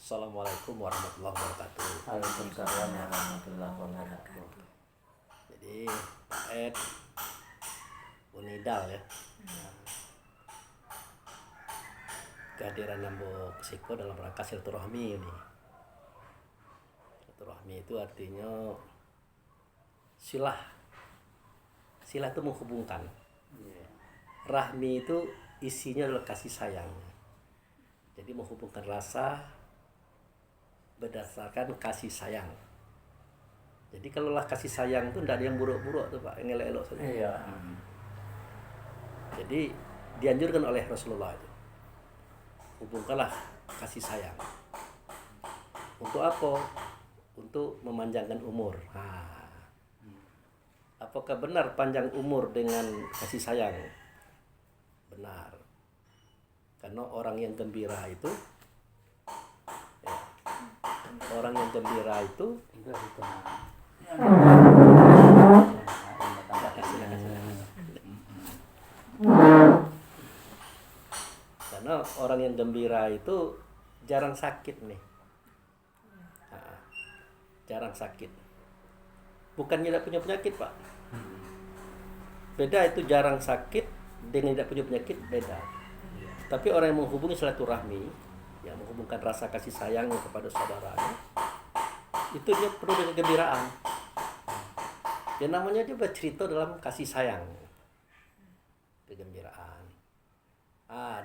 Assalamualaikum warahmatullahi wabarakatuh. Waalaikumsalam warahmatullahi wabarakatuh. Jadi Pak Ed Unidal ya, kehadiran Nambo Kesiko dalam rangka silaturahmi ini. Silaturahmi itu artinya silah. Silah itu menghubungkan. Rahmi itu isinya adalah kasih sayang. Jadi menghubungkan rasa berdasarkan kasih sayang. Jadi kalau lah kasih sayang itu tidak ada yang buruk-buruk tuh Pak, yang elok-elok saja. Iya. Jadi dianjurkan oleh Rasulullah itu, hubungkanlah kasih sayang. Untuk apa? Untuk memanjangkan umur. Apakah benar panjang umur dengan kasih sayang? Benar. Karena orang yang gembira itu, orang yang gembira itu, karena orang yang gembira itu jarang sakit nih. Jarang sakit. Bukannya tidak punya penyakit Pak. Beda itu jarang sakit dengan tidak punya penyakit, beda. Tapi orang yang menghubungi silaturahmi, yang menghubungkan rasa kasih sayang kepada saudaranya, itu dia penuh dengan kegembiraan. Ya namanya dia bercerita dalam kasih sayang, kegembiraan.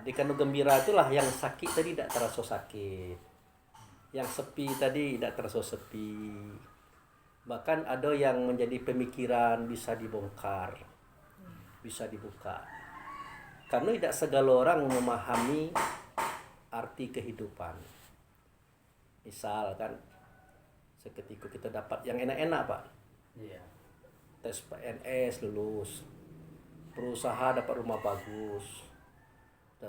Di kandung gembira itulah yang sakit tadi tidak terasa sakit, yang sepi tadi tidak terasa sepi. Bahkan ada yang menjadi pemikiran bisa dibongkar, bisa dibuka. Karena tidak segala orang memahami arti kehidupan. Misal kan, seketika kita dapat yang enak-enak Pak. Iya. Tes PNS lulus, berusaha dapat rumah bagus,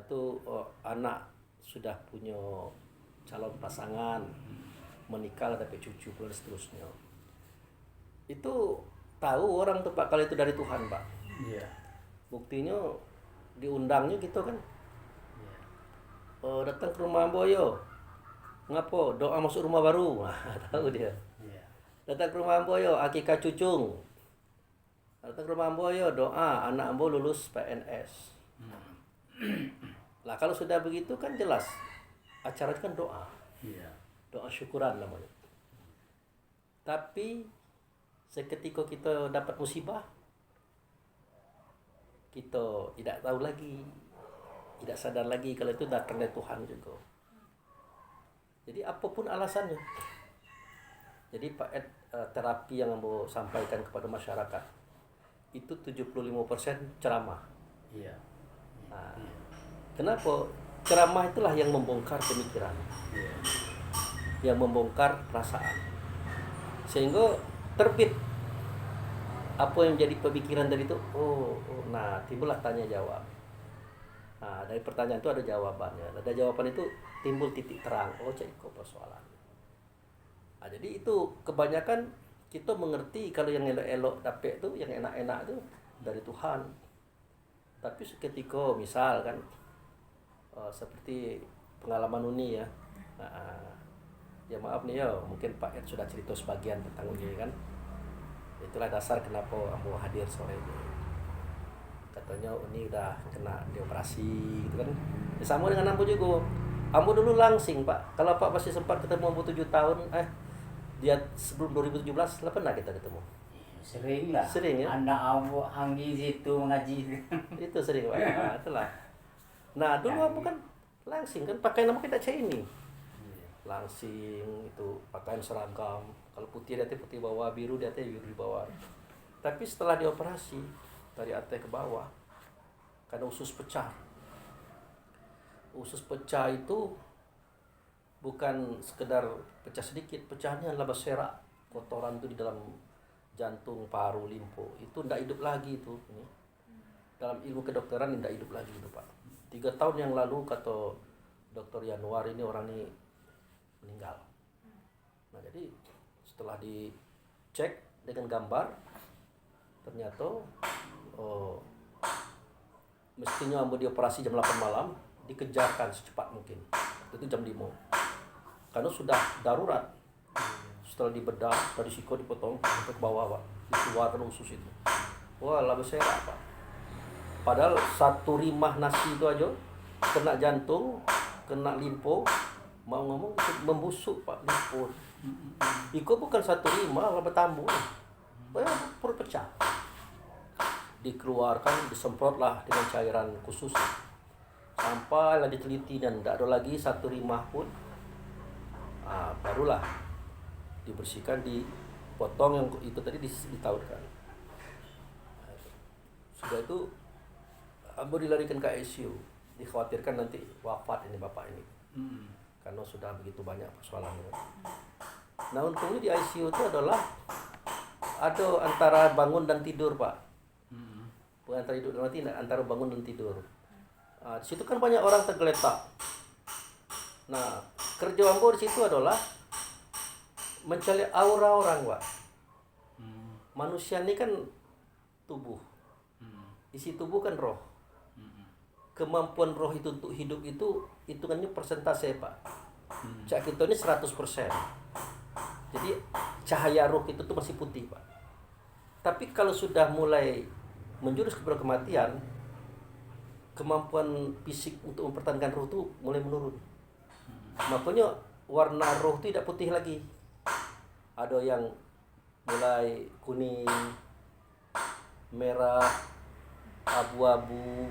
tuh anak sudah punya calon pasangan, menikah dapat cucu dan seterusnya. Itu tahu orang tuh Pak kalau itu dari Tuhan Pak. Iya. Buktinya diundangnya gitu kan. Datang ke rumah Amboyo. Ngapo? Doa masuk rumah baru. Tahu dia. Iya. Datang ke rumah Amboyo, akikah cucung. Datang ke rumah Amboyo, doa anak Ambo lulus PNS. Lah kalau sudah begitu kan jelas acara itu kan doa. Iya. Doa syukuran namanya. Tapi seketika kita dapat musibah, kita tidak tahu lagi, tidak sadar lagi kalau itu datang dari Tuhan juga. Jadi apapun alasannya. Jadi Pak Ed, terapi yang mau sampaikan kepada masyarakat itu 75% ceramah. Iya. Kenapa? Ceramah itulah yang membongkar pemikiran, Iya. yang membongkar perasaan, sehingga terbit apa yang jadi pemikiran dari itu. Nah timbullah tanya jawab. Nah dari pertanyaan itu ada jawabannya. Ada jawaban itu timbul titik terang. Cek persoalan. Nah, jadi itu kebanyakan kita mengerti kalau yang elok-elok dapet itu, yang enak-enak itu dari Tuhan. Tapi seketika misal kan seperti pengalaman Uni ya. Ya maaf nih ya, mungkin Pak Ed sudah cerita sebagian tentang Uni kan. Itulah dasar kenapa Ambo hadir sore ini. Katanya Uni udah kena dioperasi gitu kan. Ya, sama dengan Ambo juga. Ambo dulu langsing Pak. Kalau Pak masih sempat ketemu Ambo 7 tahun, dia sebelum 2017 lah pernah kita ketemu. Sering lah. Sering ya? Anak Ambo Anggi situ mengaji. Itu sering Pak. Nah, itulah. Nah, dulu Ambo kan langsing kan pakai nama kita ini. Langsing itu pakaian seragam. Kalau putih dia putih bawah, biru dia biru di bawah. Tapi setelah dioperasi dari atas ke bawah, karena usus pecah. Usus pecah itu bukan sekedar pecah sedikit, pecahnya adalah berserak kotoran itu di dalam jantung, paru, limfu. Itu tidak hidup lagi itu. Ini. Dalam ilmu kedokteran tidak hidup lagi itu Pak. 3 tahun yang lalu kata Dr. Yanuar ini orang ini meninggal. Nah jadi setelah dicek dengan gambar ternyata mestinya Ambo dioperasi jam 8 malam, dikejarkan secepat mungkin. Itu jam 5. karena sudah darurat. Setelah dibedah dari siku dipotong sampai ke bawah, Pak, dikeluarkan usus itu. Wah, lah berserakan, Pak. Padahal satu rimah nasi itu aja kena jantung, kena limpo, mau ngomong membusuk, Pak, limpo. Iko bukan satu rimah, lah bertambung. Wah, perut pecah. Dikeluarkan, disemprotlah dengan cairan khusus. Sampailah diteliti dan tidak ada lagi satu rimah pun. Barulah dibersihkan, dipotong yang itu tadi ditautkan. Sudah itu Ambo dilarikan ke ICU, dikhawatirkan nanti wafat ini bapak ini, karena sudah begitu banyak persoalannya. Nah untungnya di ICU itu adalah ada antara bangun dan tidur, Pak. Bukan antara tidur dan mati, antara bangun dan tidur. Di situ kan banyak orang tergeletak. Nah kerja Ambo di situ adalah mencari aura orang, Pak. Manusia ini kan tubuh, isi tubuh kan roh. Kemampuan roh itu untuk hidup itu hitungannya persentase, Pak. Cak kita ini 100%. Jadi cahaya roh itu tuh masih putih, Pak. Tapi kalau sudah mulai menjurus kepada kematian, kemampuan fisik untuk mempertahankan roh itu mulai menurun. Makanya warna roh itu tidak putih lagi. Ada yang mulai kuning, merah, abu-abu,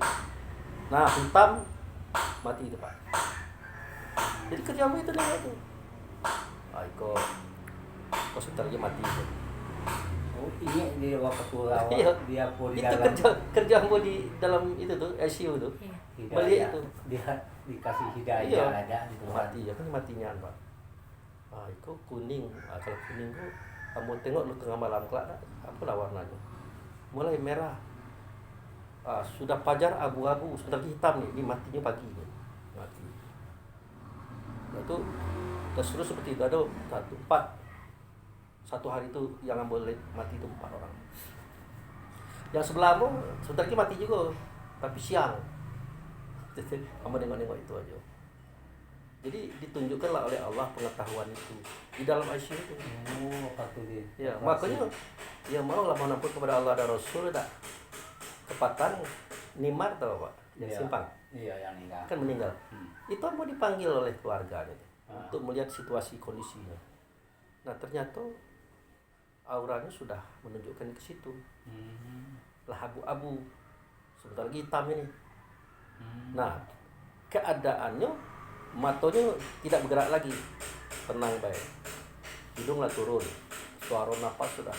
nah hitam, mati itu, Pak. Jadi kerjamu itu nih itu. Kok sebentar mati itu. Oh, ini dia waktu awal Iya. dia pun di Itu dalam kerjamu di dalam itu tuh ICU tuh. hidayah, Melihat itu. dia dikasih hidayah Iya. ada di Tuhan. Mati ya kan matinya, Pak. Itu kuning. Kalau kuning tuh kamu tengok lu tengah malam kelak, apalah warnanya. Mulai merah. Sudah fajar abu-abu, sebentar lagi hitam nih, ini matinya pagi nih. Mati. Nah, itu terus seperti itu ada satu hari itu yang boleh mati itu 4 orang. Yang sebelahmu sebentar lagi mati juga, tapi siang. Jadi kamu nengok-nengok itu aja. Jadi ditunjukkanlah oleh Allah pengetahuan itu di dalam ICU itu. Oh, waktu dia. Ya, makanya ya mau lah menampun kepada Allah dan Rasul dah. Kepatan Nimar tahu, Pak, yang Iya. simpang Iya, yang meninggal. kan meninggal. Itu mau dipanggil oleh keluarganya untuk melihat situasi kondisinya. Nah ternyata auranya sudah menunjukkan ke situ. Lah abu-abu, sebentar lagi hitam ini. Nah keadaannya matanya tidak bergerak lagi, tenang baik. Hidunglah turun, suara nafas sudah.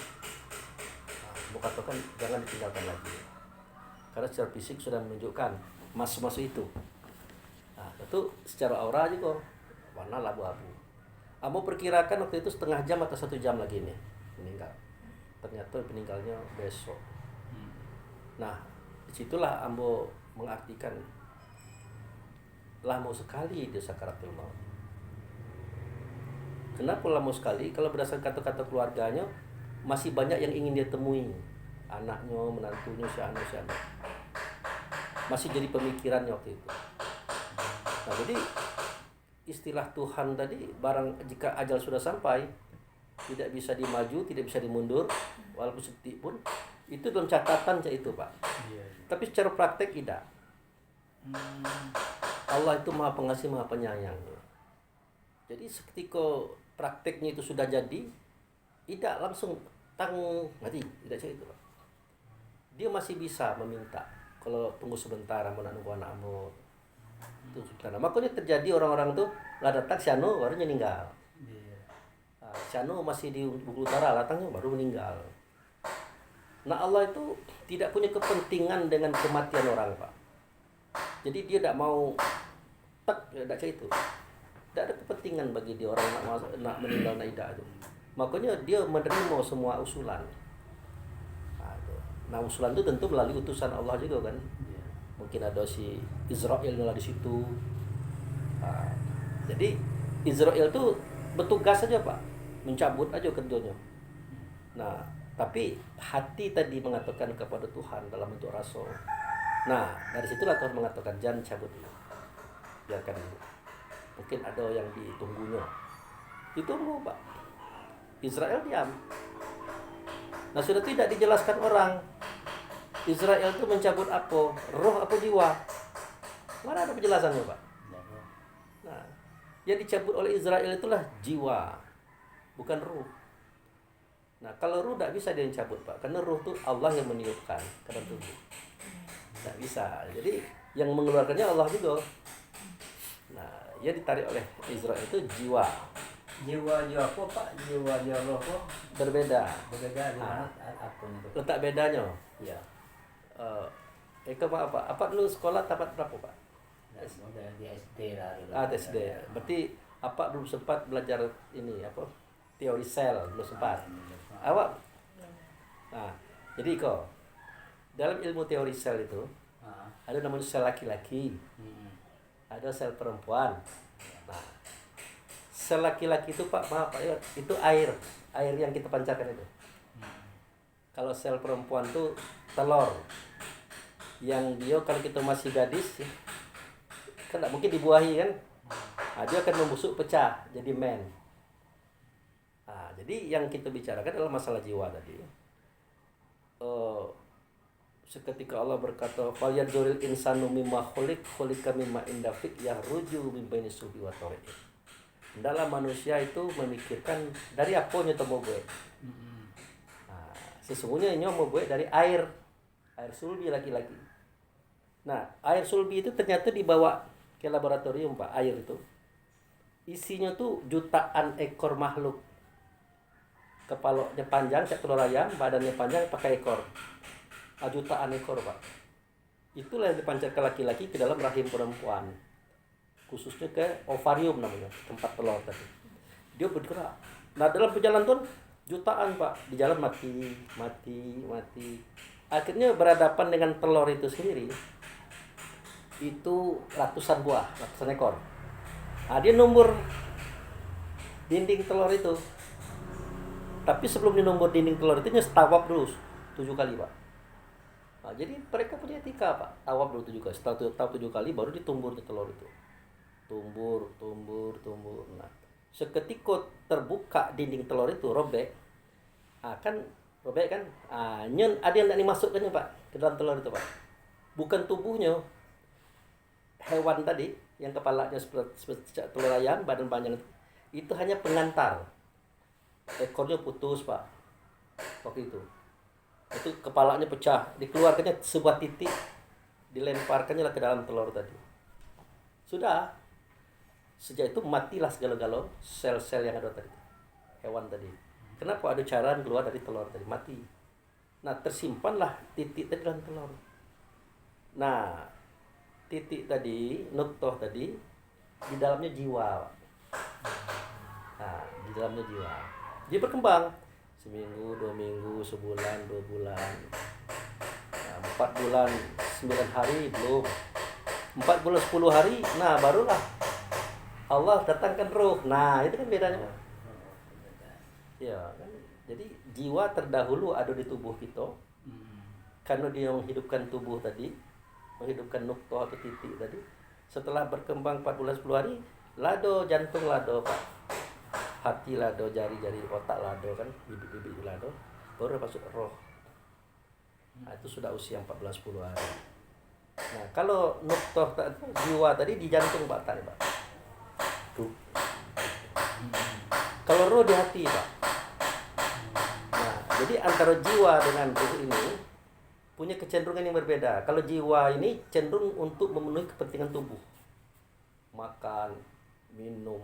Mau katakan jangan ditinggalkan lagi. Karena secara fisik sudah menunjukkan masuk itu. Nah, itu secara aura juga warna abu-abu. Ambo perkirakan waktu itu setengah jam atau 1 jam lagi nih meninggal. Ternyata meninggalnya besok. Nah, disitulah Ambo mengartikan lama sekali dia sakaratul maut. Kenapa lama sekali? Kalau berdasarkan kata-kata keluarganya masih banyak yang ingin dia temui. Anaknya, menantunya, si anak. Masih jadi pemikirannya waktu itu. Nah, jadi istilah Tuhan tadi, barang jika ajal sudah sampai, tidak bisa dimaju, tidak bisa dimundur, walaupun sedetik pun, itu dalam catatan itu, Pak. Iya. Tapi secara praktek tidak. Allah itu Maha Pengasih, Maha Penyayang. Jadi ketika prakteknya itu sudah jadi, tidak langsung mati, tidak saya itu, Pak. Dia masih bisa meminta. Kalau tunggu sebentar, mau nunggu anakmu. Itu karena makanya terjadi orang-orang tuh nggak datang, Siano baru meninggal. Siano masih di Bukit Utara, datangnya baru meninggal. Nah Allah itu tidak punya kepentingan dengan kematian orang, Pak. Jadi dia tidak mau tidak kayak itu. Tidak ada kepentingan bagi dia orang nak meninggal naida itu. Makanya dia menerima semua usulan. Nah usulan itu tentu melalui utusan Allah juga kan. Mungkin ada si Israel di situ. Jadi Israel itu bertugas saja, Pak, mencabut aja kerjanya. Nah tapi hati tadi mengatakan kepada Tuhan dalam bentuk rasul. Nah dari situlah Tuhan mengatakan jangan cabut dulu, biarkan dulu. Mungkin ada yang ditunggunya. Ditunggu Pak. Israel diam. Nah sudah tidak dijelaskan orang. Israel itu mencabut apa? Roh apa jiwa? Mana ada penjelasannya Pak? Nah, yang dicabut oleh Israel itulah jiwa, bukan ruh. Nah kalau ruh tidak bisa dia yang cabut Pak, karena ruh itu Allah yang meniupkan ke dalam tubuh. Tidak bisa. Jadi yang mengeluarkannya Allah juga. Nah, ia ditarik oleh Israel itu jiwa. Jiwa apa Pak? Jiwa roh apa? Berbeda. Berbeda di mana? Apa itu? Letak bedanya. Ya. Eka apa? Apa dulu sekolah tamat berapa Pak? Udah di SD lah dulu. SD. Berarti apa dulu sempat belajar ini apa? Teori sel dulu sempat. Awak? Nah, jadi kok dalam ilmu teori sel itu ada namanya sel laki-laki, ada sel perempuan. Nah, sel laki-laki itu Pak, maaf Pak, itu air yang kita pancarkan itu. Kalau sel perempuan itu telur, yang dia kalau kita masih gadis, kan tidak mungkin dibuahi kan, nah, dia akan membusuk pecah jadi men. Nah, jadi yang kita bicarakan adalah masalah jiwa tadi. Seketika Allah berkata, "Falyadzuril insanu mimma khuliqa mimma indafik yahruju min baini subi wa tariq." Dalam manusia itu memikirkan dari apa nya temu gue. Nah, sesungguhnya nya mau gue dari air sulbi laki-laki. Nah, air sulbi itu ternyata dibawa ke laboratorium Pak, air itu. Isinya tuh jutaan ekor makhluk. Kepalanya panjang, kayak telur ayam, badannya panjang, pakai ekor. Jutaan ekor Pak. Itulah yang dipancarkan laki-laki ke dalam rahim perempuan, khususnya ke ovarium namanya, tempat telur tadi. Dia bergerak. Nah dalam perjalanan tuh jutaan Pak, di jalan mati. Akhirnya berhadapan dengan telur itu sendiri. Itu ratusan ekor. Nah, dia nombor dinding telur itu. Tapi sebelum dinombor dinding telur itu tawaf dulu 7 kali Pak. Nah, jadi mereka punya etika Pak, tawaf dulu 7 kali. Setelah tawaf 7 kali baru ditumburnya telur itu. Tumbur. Nah, seketika terbuka dinding telur itu robek. Robek kan? Ada yang tidak dimasukkannya Pak ke dalam telur itu Pak. Bukan tubuhnya. Hewan tadi yang kepalanya seperti telur ayam, badan panjang itu hanya pengantar. Ekornya putus Pak. Waktu itu kepalanya pecah, dikeluarkannya sebuah titik, dilemparkannya lah ke dalam telur tadi. Sudah. Sejak itu matilah segala-gala sel-sel yang ada tadi, hewan tadi. Kenapa? Ada cairan keluar dari telur tadi, mati. Nah tersimpanlah titik tadi dalam telur. Nah titik tadi, nuktoh tadi, di dalamnya jiwa. Nah di dalamnya jiwa. Dia berkembang seminggu, 2 minggu, sebulan, 2 bulan, 4 bulan, 9 hari belum, 4 bulan 10 hari, nah barulah Allah datangkan roh. Nah itu kan bedanya. Ya kan, jadi jiwa terdahulu ada di tubuh kita, karena dia menghidupkan tubuh tadi, menghidupkan nuktoh atau titik tadi. Setelah berkembang 4 bulan 10 hari, lado jantung lado Pak, hati lado, jari-jari otak lado kan, bibit-bibit lado, baru masuk roh. Nah, itu sudah usia 14-10 hari. Nah kalau nuktoh jiwa tadi di jantung Pak tadi Pak. Tuh. Kalau roh di hati Pak. Nah jadi antara jiwa dengan roh ini punya kecenderungan yang berbeda. Kalau jiwa ini cenderung untuk memenuhi kepentingan tubuh, makan, minum,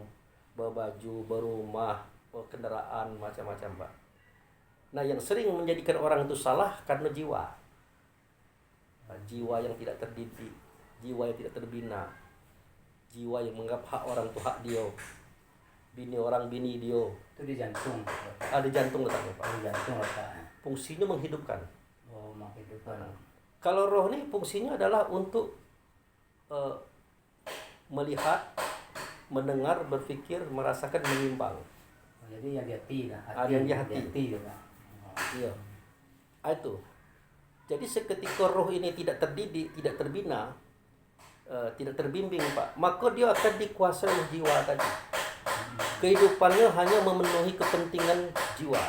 berbaju, berumah, kendaraan, macam-macam Pak. Nah yang sering menjadikan orang itu salah karena jiwa. Nah, jiwa yang tidak terdidik, jiwa yang tidak terbina, jiwa yang menganggap hak orang itu hak dia, bini orang bini dia. Itu di jantung. Ada jantung letaknya Pak. Di jantung letaknya. Fungsinya menghidupkan. Oh, menghidupkan. Kalau roh ini fungsinya adalah untuk melihat, mendengar, berpikir, merasakan, menyimbang. Jadi yang di hati lah. Ada yang di hati. Iya. Itu. Jadi seketika roh ini tidak terdidik, tidak terbina, tidak terbimbing Pak, maka dia akan dikuasai oleh jiwa tadi. Kehidupannya hanya memenuhi kepentingan jiwa,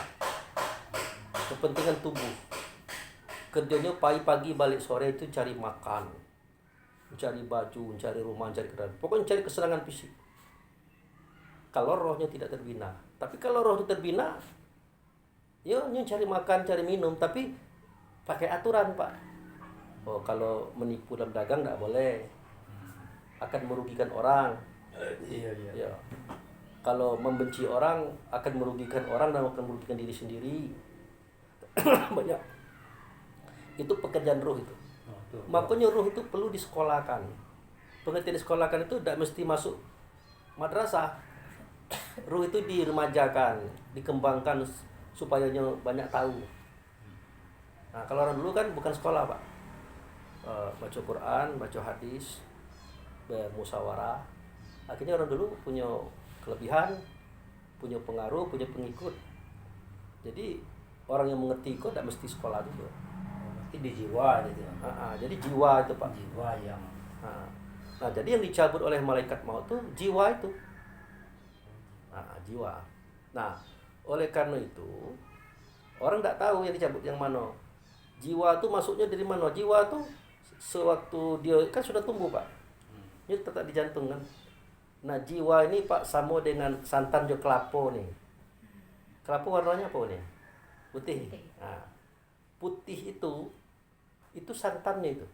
kepentingan tubuh. Kerjanya pagi-pagi balik sore itu cari makan, mencari baju, mencari rumah, mencari kendaraan. Pokoknya cari kesenangan fisik. Kalau rohnya tidak terbina. Tapi kalau rohnya terbina, ya cari makan, cari minum, tapi pakai aturan, Pak. Oh, kalau menipu dalam dagang tidak boleh. Akan merugikan orang. Iya. Ya. Kalau membenci orang akan merugikan orang dan akan merugikan diri sendiri. Banyak. Itu pekerjaan ruh itu. Oh, tuh. Makanya ruh itu perlu disekolahkan. Pengertian disekolahkan itu tidak mesti masuk madrasah. Ruh itu diremajakan, dikembangkan supaya banyak tahu. Nah, kalau orang dulu kan bukan sekolah, Pak. Baca Quran, baca hadis, bermusyawarah. Akhirnya orang dulu punya kelebihan, punya pengaruh, punya pengikut. Jadi orang yang mengerti itu tidak mesti sekolah juga. Berarti di jiwa gitu. Jadi jiwa itu, Pak. Jiwa yang Nah, jadi yang dicabut oleh malaikat maut itu jiwa itu. Jiwa. Nah, oleh karena itu orang tidak tahu yang dicabut yang mana. Jiwa itu masuknya dari mana? Jiwa itu sewaktu dia kan sudah tumbuh, Pak. Ini tetap di jantung kan. Nah, jiwa ini, Pak, sama dengan santan jo kelapa nih. Kelapa warnanya apa nih? Putih. Nah, putih itu santannya itu.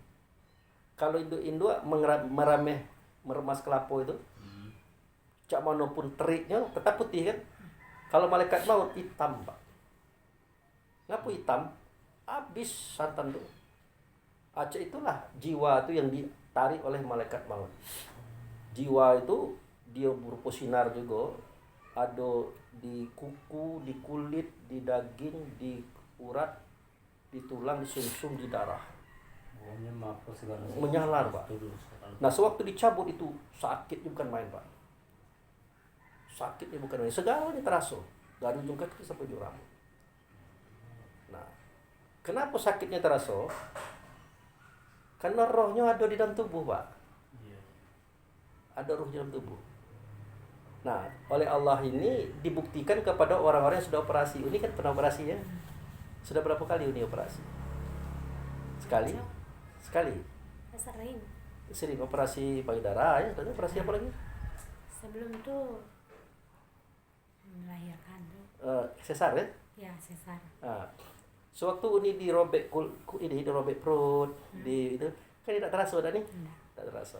Kalau Indo meremas kelapa itu, cak manapun teriknya tetap putih kan. Kalau malaikat maut hitam, Pak. Ngapa hitam? Habis santan itu. Acak itulah jiwa itu yang ditarik oleh malaikat maut. Jiwa itu dia berupa sinar juga, ada di kuku, di kulit, di daging, di urat, di tulang, di sumsum, di darah. pokoknya mampu segala Menyalar, Pak. Nah, sewaktu dicabut itu sakitnya bukan main, Pak. Sakitnya bukan main, segalanya terasa dari ujung kaki sampai ujung rambut. Nah, kenapa sakitnya terasa? Karena rohnya ada di dalam tubuh, Pak. Ada roh di dalam tubuh. Nah, oleh Allah ini dibuktikan kepada orang-orang yang sudah operasi. Ini kan pernah operasi ya? Sudah berapa kali ini operasi? Sekali? Sering operasi payudara ya? Dan operasi apa lagi? Sebelum itu melahirkan tuh. Sesar ya? Ya, sesar. Nah, sewaktu ini dirobek dirobek perut, di itu kan tidak terasa dah nih? Tidak terasa.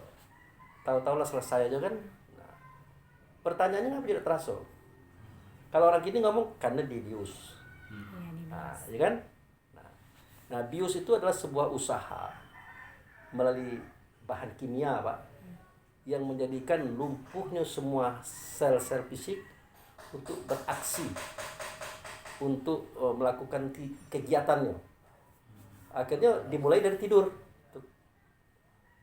Tahu-tahu lah selesai aja kan. Nah, pertanyaannya kenapa tidak terasa? Kalau orang gini ngomong karena dibius. Ya kan? Nah, bius itu adalah sebuah usaha melalui bahan kimia, Pak, yang menjadikan lumpuhnya semua sel-sel fisik untuk beraksi, untuk melakukan kegiatannya. Akhirnya dimulai dari tidur.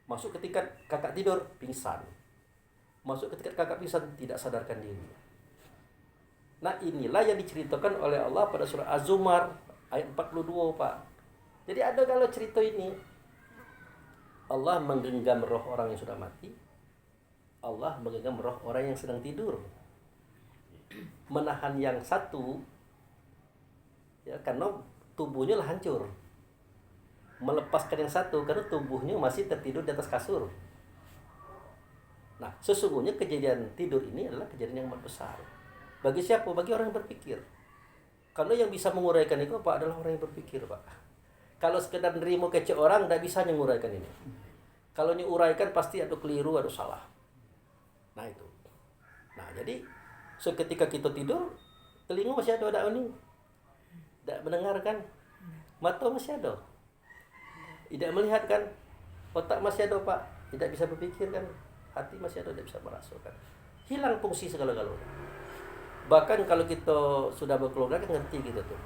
Masuk ketika kakak tidur, pingsan. Masuk ketika kakak pingsan, tidak sadarkan diri. Nah, inilah yang diceritakan oleh Allah pada surah Az-Zumar ayat 42, Pak. Jadi ada kalau cerita ini, Allah menggenggam roh orang yang sudah mati. Allah menggenggam roh orang yang sedang tidur. Menahan yang satu, ya, karena tubuhnya lah hancur. Melepaskan yang satu karena tubuhnya masih tertidur di atas kasur. Nah, sesungguhnya kejadian tidur ini adalah kejadian yang amat besar. Bagi siapa? Bagi orang yang berpikir. Karena yang bisa menguraikan itu, Pak, adalah orang yang berpikir, Pak. Kalau sekedar nerima kece orang, tidak bisa menguraikan ini. Kalau diuraikan pasti ada keliru, ada salah. Nah, itu. Nah, jadi seketika kita tidur, telinga masih ada ini. Tidak mendengarkan. Mata masih ada. Tidak melihat kan. Otak masih ada, Pak. Tidak bisa berpikir kan. Hati masih ada, tidak bisa merasakan. Hilang fungsi segala-galanya. Bahkan kalau kita sudah berkeluarga kan ngerti gitu tuh.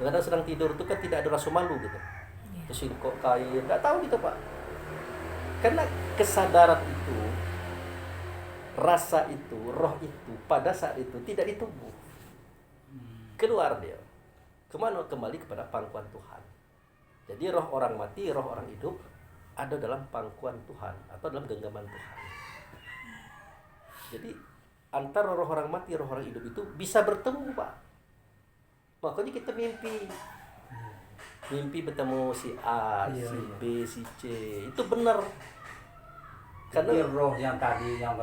Kadang sedang tidur itu kan tidak ada rasa malu gitu. Kesingkok kain, nggak tahu gitu, Pak. Karena kesadaran itu, rasa itu, roh itu pada saat itu tidak di tubuh. Keluar dia. Kemana? Kembali kepada pangkuan Tuhan. Jadi roh orang mati, roh orang hidup ada dalam pangkuan Tuhan atau dalam genggaman Tuhan. Jadi antara roh orang mati, roh orang hidup itu bisa bertemu, Pak. Makanya kita mimpi. Mimpi bertemu si A, Iya, si iya. B, si C. Itu benar. Jadi Karena roh yang tadi yang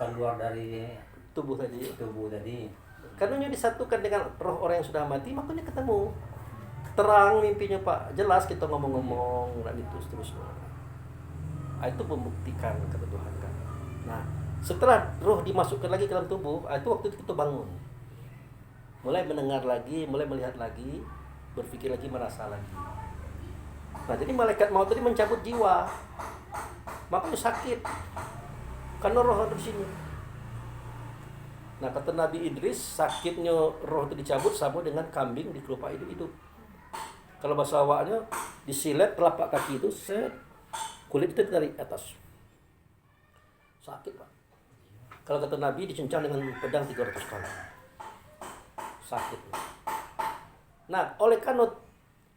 keluar dari tubuh tadi. tubuh tadi. Karena disatukan dengan roh orang yang sudah mati, makanya ketemu. Terang mimpinya, Pak. Jelas kita ngomong-ngomong dan itu seterusnya. Nah, itu membuktikan kata Tuhan kan. Nah, setelah roh dimasukkan lagi ke dalam tubuh, itu waktu itu kita bangun. Mulai mendengar lagi, mulai melihat lagi, berpikir lagi, merasa lagi. Nah, jadi malaikat maut tadi mencabut jiwa. Makanya sakit. Karena roh ada di sini. Nah, kata Nabi Idris, sakitnya roh itu dicabut sama dengan kambing dikelupai hidup. Kalau bahasa awaknya, disilet telapak kaki itu, set, kulit itu dari atas. Sakit, Pak. Kalau kata Nabi, dicincang dengan pedang 300 kali. Sakit. Nah, oleh karena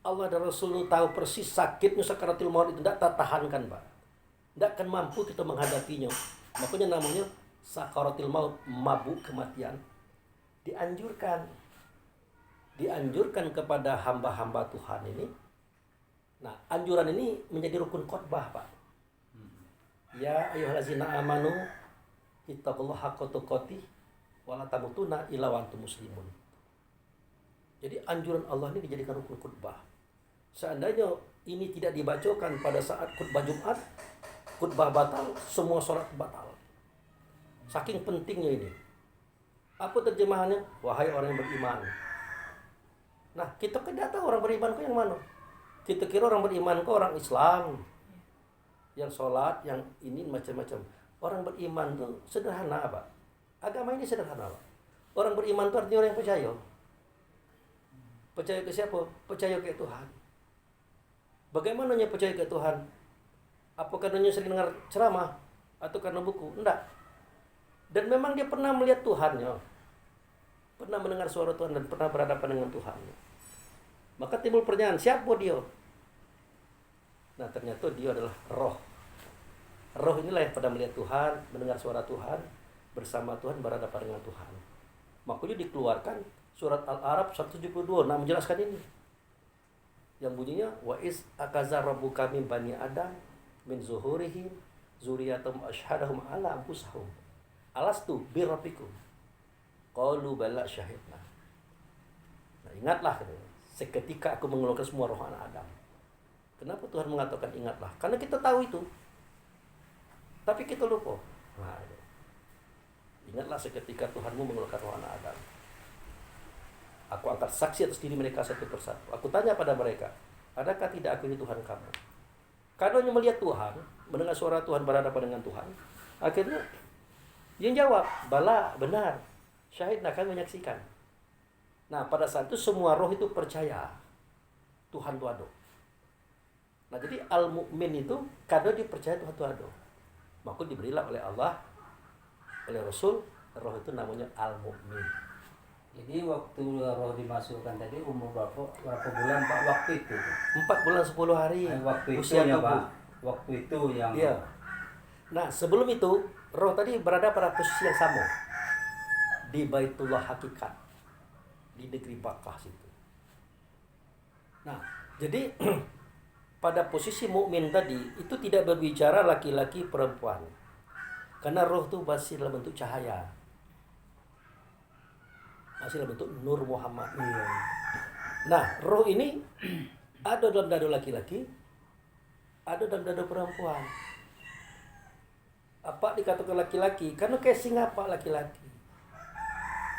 Allah dan Rasul tahu persis sakitnya sakaratul maut itu tidak tertahankan, Pak. Tidak akan mampu kita menghadapinya. Makanya namanya sakaratul maut, mabuk kematian. Dianjurkan kepada hamba-hamba Tuhan ini. Nah, anjuran ini menjadi rukun khotbah, Pak. Ya ayyuhallazina amanu ittaqullaha haqqa tuqatih wa la tamutunna illa wa antum muslimun. Jadi anjuran Allah ini dijadikan rukun khutbah. Seandainya ini tidak dibacakan pada saat khutbah Jumat, khutbah batal, semua sholat batal. Saking pentingnya ini. Apa terjemahannya? Wahai orang yang beriman. Nah, kita kan tidak tahu orang beriman kok yang mana. Kita kira orang beriman kok orang Islam. Yang sholat, yang ini macam-macam. Orang beriman itu sederhana, Pak. Agama ini sederhana, Pak. Orang beriman itu artinya orang yang percaya. Percaya ke siapa? Percaya ke Tuhan. Bagaimana percaya ke Tuhan? Apakah dia sering dengar ceramah? Atau karena buku? Enggak. Dan memang dia pernah melihat Tuhan, ya. Pernah mendengar suara Tuhan dan pernah berhadapan dengan Tuhan. Maka timbul pertanyaan, siapa dia? Nah, ternyata dia adalah roh. Roh inilah yang pada melihat Tuhan, mendengar suara Tuhan, bersama Tuhan, berhadapan dengan Tuhan. Makanya dikeluarkan surat Al-A'raf 172. Nah, menjelaskan ini. Yang bunyinya, wa iz akaza rabbuka min bani adam min zuhurihim zuriyatum asyhadahum ala anfusahum alastu birabbikum qalu bala syahidna. Nah, ingatlah katanya, seketika aku mengeluarkan semua roh anak Adam. Kenapa Tuhan mengatakan ingatlah? Karena kita tahu itu. Tapi kita lupa. Nah, ingatlah seketika Tuhanmu mengeluarkan roh anak Adam. Aku angkat saksi atas diri mereka satu persatu. Aku tanya pada mereka, adakah tidak aku ini Tuhan kamu? Karena melihat Tuhan, mendengar suara Tuhan, berhadapan dengan Tuhan, akhirnya dia jawab, bala, benar. Syahid, nah kami menyaksikan. Nah, pada saat itu semua roh itu percaya Tuhan itu ada. Nah, jadi al-mu'min itu karena dia percaya Tuhan itu ada. Maka diberilah oleh Allah, oleh Rasul, roh itu namanya al-mu'min. Jadi waktu roh dimasukkan tadi umur berapa bulan Pak waktu itu? 4 bulan 10 hari. Waktu itu usia ya tubuh. Pak. Waktu itu yang. Iya. Nah, sebelum itu roh tadi berada pada posisi yang sama di Baitullah Hakikat, di negeri Bakkah situ. Nah, jadi pada posisi mukmin tadi itu tidak berbicara laki-laki perempuan, karena roh itu masih dalam bentuk cahaya, masih dalam bentuk Nur Muhammad. Iya. Nah, roh ini ada dalam dada laki-laki, ada dalam dada perempuan. Apa dikatakan laki-laki? Karena casing apa laki-laki.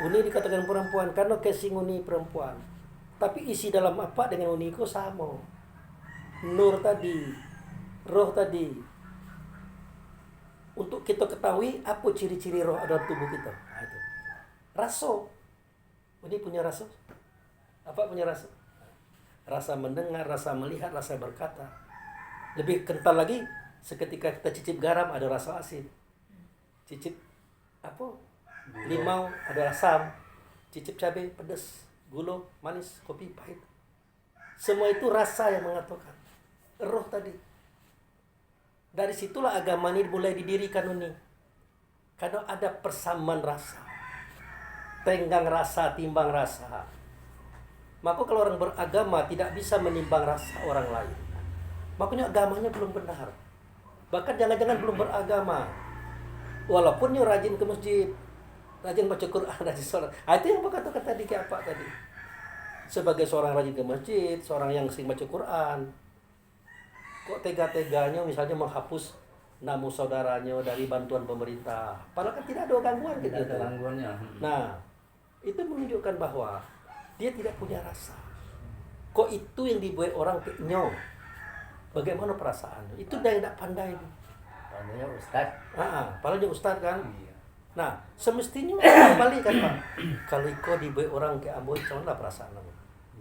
Uni dikatakan perempuan karena casing uni perempuan. Tapi isi dalam apa dengan uni itu sama. Nur tadi, roh tadi. Untuk kita ketahui apa ciri-ciri roh dalam tubuh kita. Nah, itu. Rasa. Uni punya rasa. Apa punya rasa? Rasa mendengar, rasa melihat, rasa berkata. Lebih kental lagi seketika kita cicip garam ada rasa asin. Cicip apa? Limau ada asam. Cicip cabai pedas, gula manis, kopi pahit. Semua itu rasa yang mengatakan. Roh tadi. Dari situlah agama ini mulai didirikan ini. Karena ada persamaan rasa. Tenggang rasa, timbang rasa. Maka kalau orang beragama tidak bisa menimbang rasa orang lain. Makanya agamanya belum benar. Bahkan jangan-jangan belum beragama. Walaupun dia rajin ke masjid, rajin baca Quran, rajin sholat. Itu yang berkata tadi kayak apa tadi? Sebagai seorang rajin ke masjid, seorang yang sering baca Quran, kok tega-teganya misalnya menghapus nama saudaranya dari bantuan pemerintah. Padahal kan tidak ada gangguan gitu. Tidak ada gangguannya. Nah, itu menunjukkan bahwa dia tidak punya rasa. Kok itu yang dibuat orang kenyong? Bagaimana perasaannya? Itu dia yang tidak pandai. Namanya Ustaz. Padahal dia ustaz kan. Iya. Nah, semestinya kembali kan Pak. Kalau kau dibuat orang ke Ambon, mana perasaan kamu?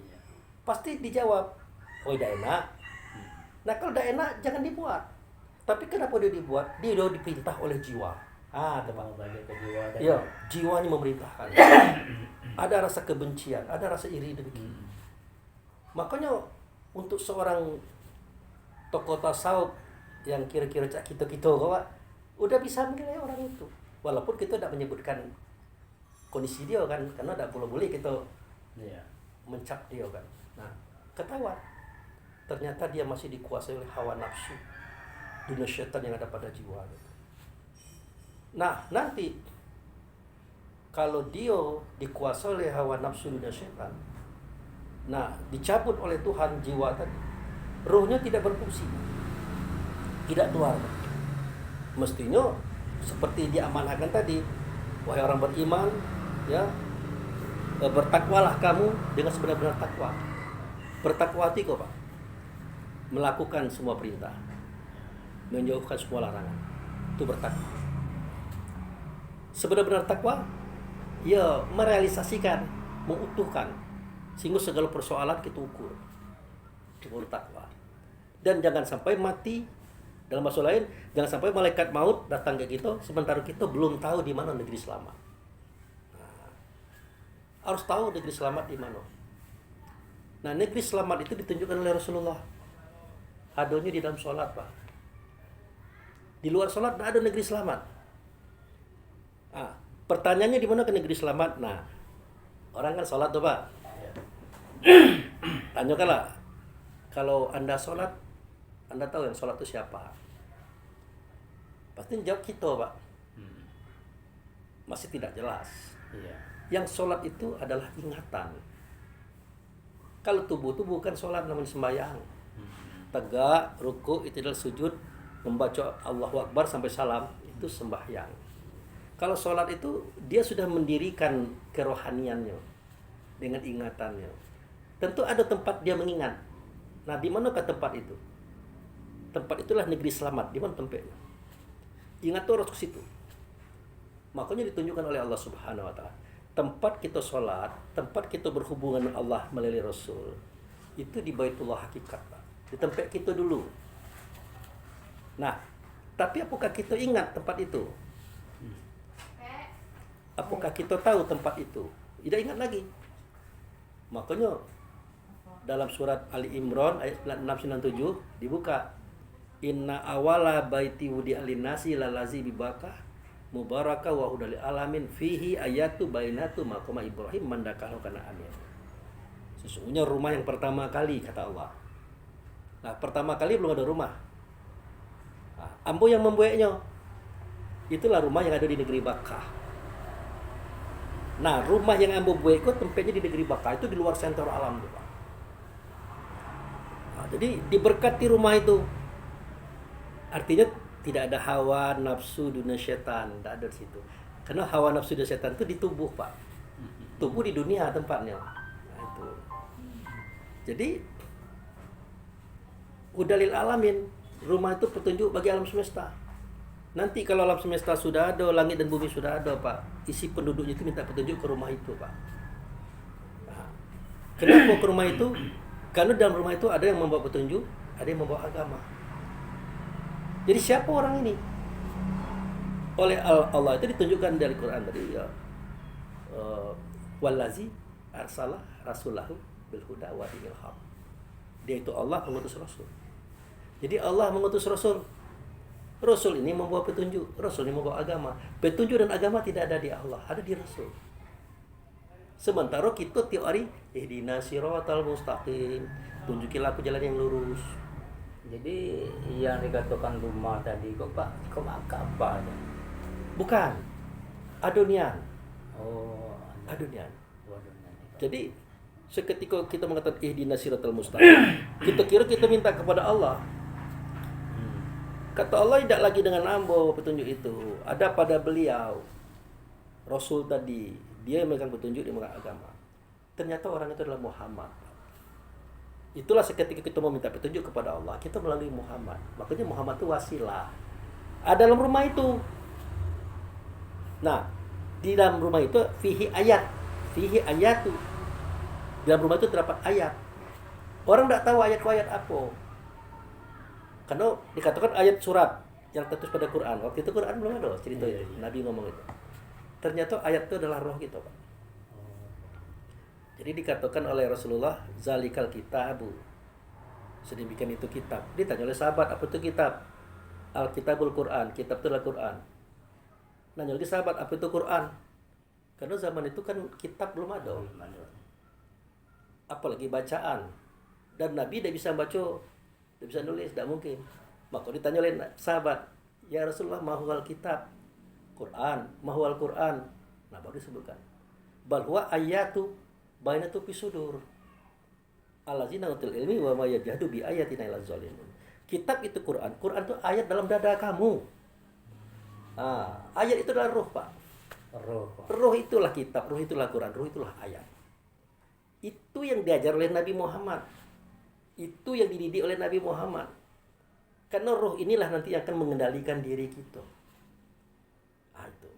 Iya. Pasti dijawab, oh tidak enak. Nah kalau tidak enak jangan dibuat. Tapi kenapa dia dibuat? Dia udah diperintah oleh jiwa. Teman. Mau balik ke jiwa tadi. Iya, jiwanya memerintahkan. Ada rasa kebencian, ada rasa iri dengki. Makanya untuk seorang tokoh tasawuf yang kira-kira cak kita Pak, udah bisa menilai orang itu. Walaupun kita tidak menyebutkan kondisi dia kan, karena tidak boleh kita Iya. mencap dia kan. Nah, ketahuan ternyata dia masih dikuasai oleh hawa nafsu, dunia syaitan yang ada pada jiwa. Nah, nanti kalau dia dikuasai oleh hawa nafsu dunia syaitan, nah dicabut oleh Tuhan jiwa tadi, rohnya tidak berfungsi, tidak keluar. Mestinya seperti diamanahkan tadi, wahai orang beriman, ya, bertakwalah kamu dengan sebenar-benar takwa. Bertakwa itu kok Pak, melakukan semua perintah, menjauhkan semua larangan. Itu bertakwa. Sebenar-benar takwa, ya merealisasikan, mengutuhkan, sehingga segala persoalan kita ukur. Itu bertakwa. Dan jangan sampai mati. Dalam bahasa lain, jangan sampai malaikat maut datang ke kita sementara kita belum tahu di mana negeri selamat. Nah, harus tahu negeri selamat di mana. Nah, negeri selamat itu ditunjukkan oleh Rasulullah. Adanya di dalam sholat Pak. Di luar sholat tidak ada negeri selamat. Pertanyaannya di mana ke negeri selamat? Nah, orang kan sholat tuh Pak. Tanyakanlah, kalau Anda sholat, Anda tahu yang sholat itu siapa? Pasti jawab kita Pak. Masih tidak jelas. Iya. Yang sholat itu adalah ingatan. Kalau tubuh itu bukan sholat, namun sembahyang. Tegak, ruku, itidal, sujud, membaca Allahu Akbar sampai salam, itu sembahyang. Kalau sholat itu dia sudah mendirikan kerohaniannya dengan ingatannya. Tentu ada tempat dia mengingat. Nah, di manakah tempat itu? Tempat itulah negeri selamat. Di mana tempatnya? Ingat tuh harus ke situ. Makanya ditunjukkan oleh Allah Subhanahu wa taala. Tempat kita sholat, tempat kita berhubungan dengan Allah melalui Rasul, itu di Baitullah hakikat, Pak. Di tempat kita dulu. Nah, tapi apakah kita ingat tempat itu? Apakah kita tahu tempat itu? Tidak ingat lagi. Makanya dalam surat Ali Imran ayat 697 dibuka, inna awala baiti wudi alinasi lalazi bibaka mubaraka wa hudal alamin fihi ayatu bainatu maqama Ibrahim mandakahu kana amin. Sesungguhnya rumah yang pertama kali kata Allah. Nah, pertama kali belum ada rumah. Ambo yang membuatnya. Itulah rumah yang ada di negeri Bakkah. Nah, rumah yang Ambo buat itu tempatnya di negeri Bakkah, itu di luar sentor alam tuh, Pak. Nah, jadi diberkati rumah itu. Artinya tidak ada hawa nafsu dunia setan, tidak ada di situ. Karena hawa nafsu dunia setan itu di tubuh, Pak. Tubuh di dunia tempatnya. Nah, itu. Jadi udalil alamin, rumah itu petunjuk bagi alam semesta. Nanti kalau alam semesta sudah ada, langit dan bumi sudah ada, Pak, isi penduduknya itu minta petunjuk ke rumah itu, Pak. Nah, kenapa ke rumah itu? Karena dalam rumah itu ada yang membawa petunjuk, ada yang membawa agama. Jadi siapa orang ini? Oleh Allah itu ditunjukkan dari Quran tadi, ya. Wallazi arsalah rasulahu bil huda wa dinil haq. Dia itu Allah mengutus Rasul. Jadi Allah mengutus Rasul Rasul ini membawa petunjuk, Rasul ini membawa agama. Petunjuk dan agama tidak ada di Allah, ada di Rasul. Sementara kita tiap hari ihdinas siratal mustaqim, tunjukilah aku jalan yang lurus. Jadi yang dikatakan rumah tadi kok Pak, kok Ka'bah aja. Bukan. Adonian. Oh, Adonian. waduh nanti, Pak. Jadi seketika kita mengatakan ihdinas siratal mustaqim, kita kira kita minta kepada Allah. Kata Allah tidak lagi dengan hamba petunjuk itu, ada pada beliau. Rasul tadi, dia yang memegang petunjuk, dia memegang agama. Ternyata orang itu adalah Muhammad. Itulah seketika kita mau minta petunjuk kepada Allah, kita melalui Muhammad. Makanya Muhammad itu wasilah. Ada dalam rumah itu. Nah, di dalam rumah itu fihi ayat, fihi ayatu. Di dalam rumah itu terdapat ayat. Orang tidak tahu ayat-ayat apa. Karena dikatakan ayat surat yang tertulis pada Quran. Waktu itu Quran belum ada cerita itu. Nabi ngomong itu. Ternyata ayat itu adalah roh kita, Pak. Jadi dikatakan oleh Rasulullah, zalikal kitabu. Sedemikian itu kitab. Ditanya oleh sahabat, apa itu kitab? Al-Kitabul Quran. Kitab itu adalah Quran. Nanya lagi sahabat, apa itu Quran? Karena zaman itu kan kitab belum ada. Apalagi bacaan. Dan Nabi tidak bisa baca, tidak bisa nulis, tidak mungkin. Maka ditanya oleh sahabat, ya Rasulullah, mahual kitab? Quran, mahual Quran. Nah, baru disebutkan. Bahwa ayatu bainatu fi sudur. Allazina utul ilmi wa ma yajhadu bi ayatina ilal zalimun. Kitab itu Quran. Quran itu ayat dalam dada kamu. Ayat itu adalah roh, Pak. Roh, Pak. Roh itulah kitab, roh itulah Quran, roh itulah ayat. Itu yang diajar oleh Nabi Muhammad. Itu yang dididik oleh Nabi Muhammad. Karena roh inilah nanti yang akan mengendalikan diri kita. Itu.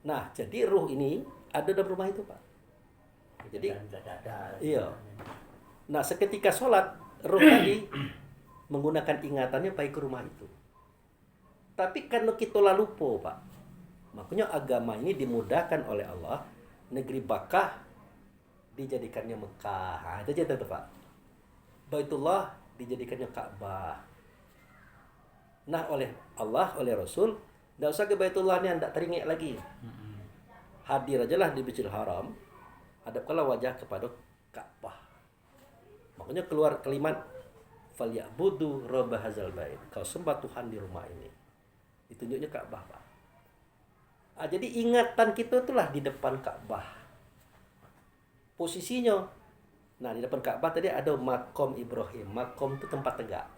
Nah, jadi roh ini ada dalam rumah itu, Pak. Jadi, iya. Nah, seketika sholat, roh tadi menggunakan ingatannya pergi ke rumah itu. Tapi karena kita lupa, Pak. Makanya agama ini dimudahkan oleh Allah. Negeri Bakkah dijadikannya Mekah. Nah, itu cerita itu, Pak. Baitullah dijadikannya Ka'bah. Nah, oleh Allah, oleh Rasul, tidak usah ke Baitullah ini, tidak teringin lagi. Hadir ajalah di Masjidil Haram. Hadapkanlah wajah kepada Ka'bah. Makanya keluar kalimat falyabudu rabb hadzal bait. Kau sembah Tuhan di rumah ini. Ditunjuknya Ka'bah, Pak. Jadi ingatan kita itulah di depan Ka'bah. Posisinya. Nah, di depan Ka'bah tadi ada makom Ibrahim. Makom itu tempat tegak.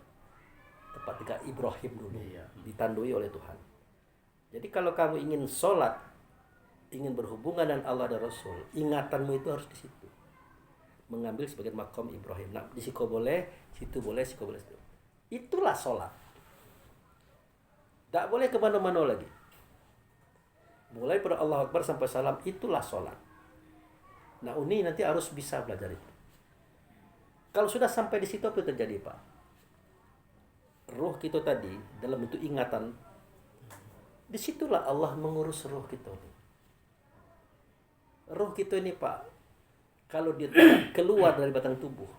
Tempat tegak Ibrahim dulu. Ditandui oleh Tuhan. Jadi kalau kamu ingin sholat, ingin berhubungan dengan Allah dan Rasul, ingatanmu itu harus di situ. Mengambil sebagai makom Ibrahim. Nah, di situ boleh, situ boleh, situ boleh. Situ. Itulah sholat. Tak boleh kemana-mana lagi. Mulai pada Allah Akbar sampai salam, itulah sholat. Nah, ini nanti harus bisa belajar itu. Kalau sudah sampai di situ, apa yang terjadi, Pak? Roh kita tadi, dalam bentuk ingatan, disitulah Allah mengurus roh kita. Roh kita ini, Pak, kalau dia keluar dari batang tubuh,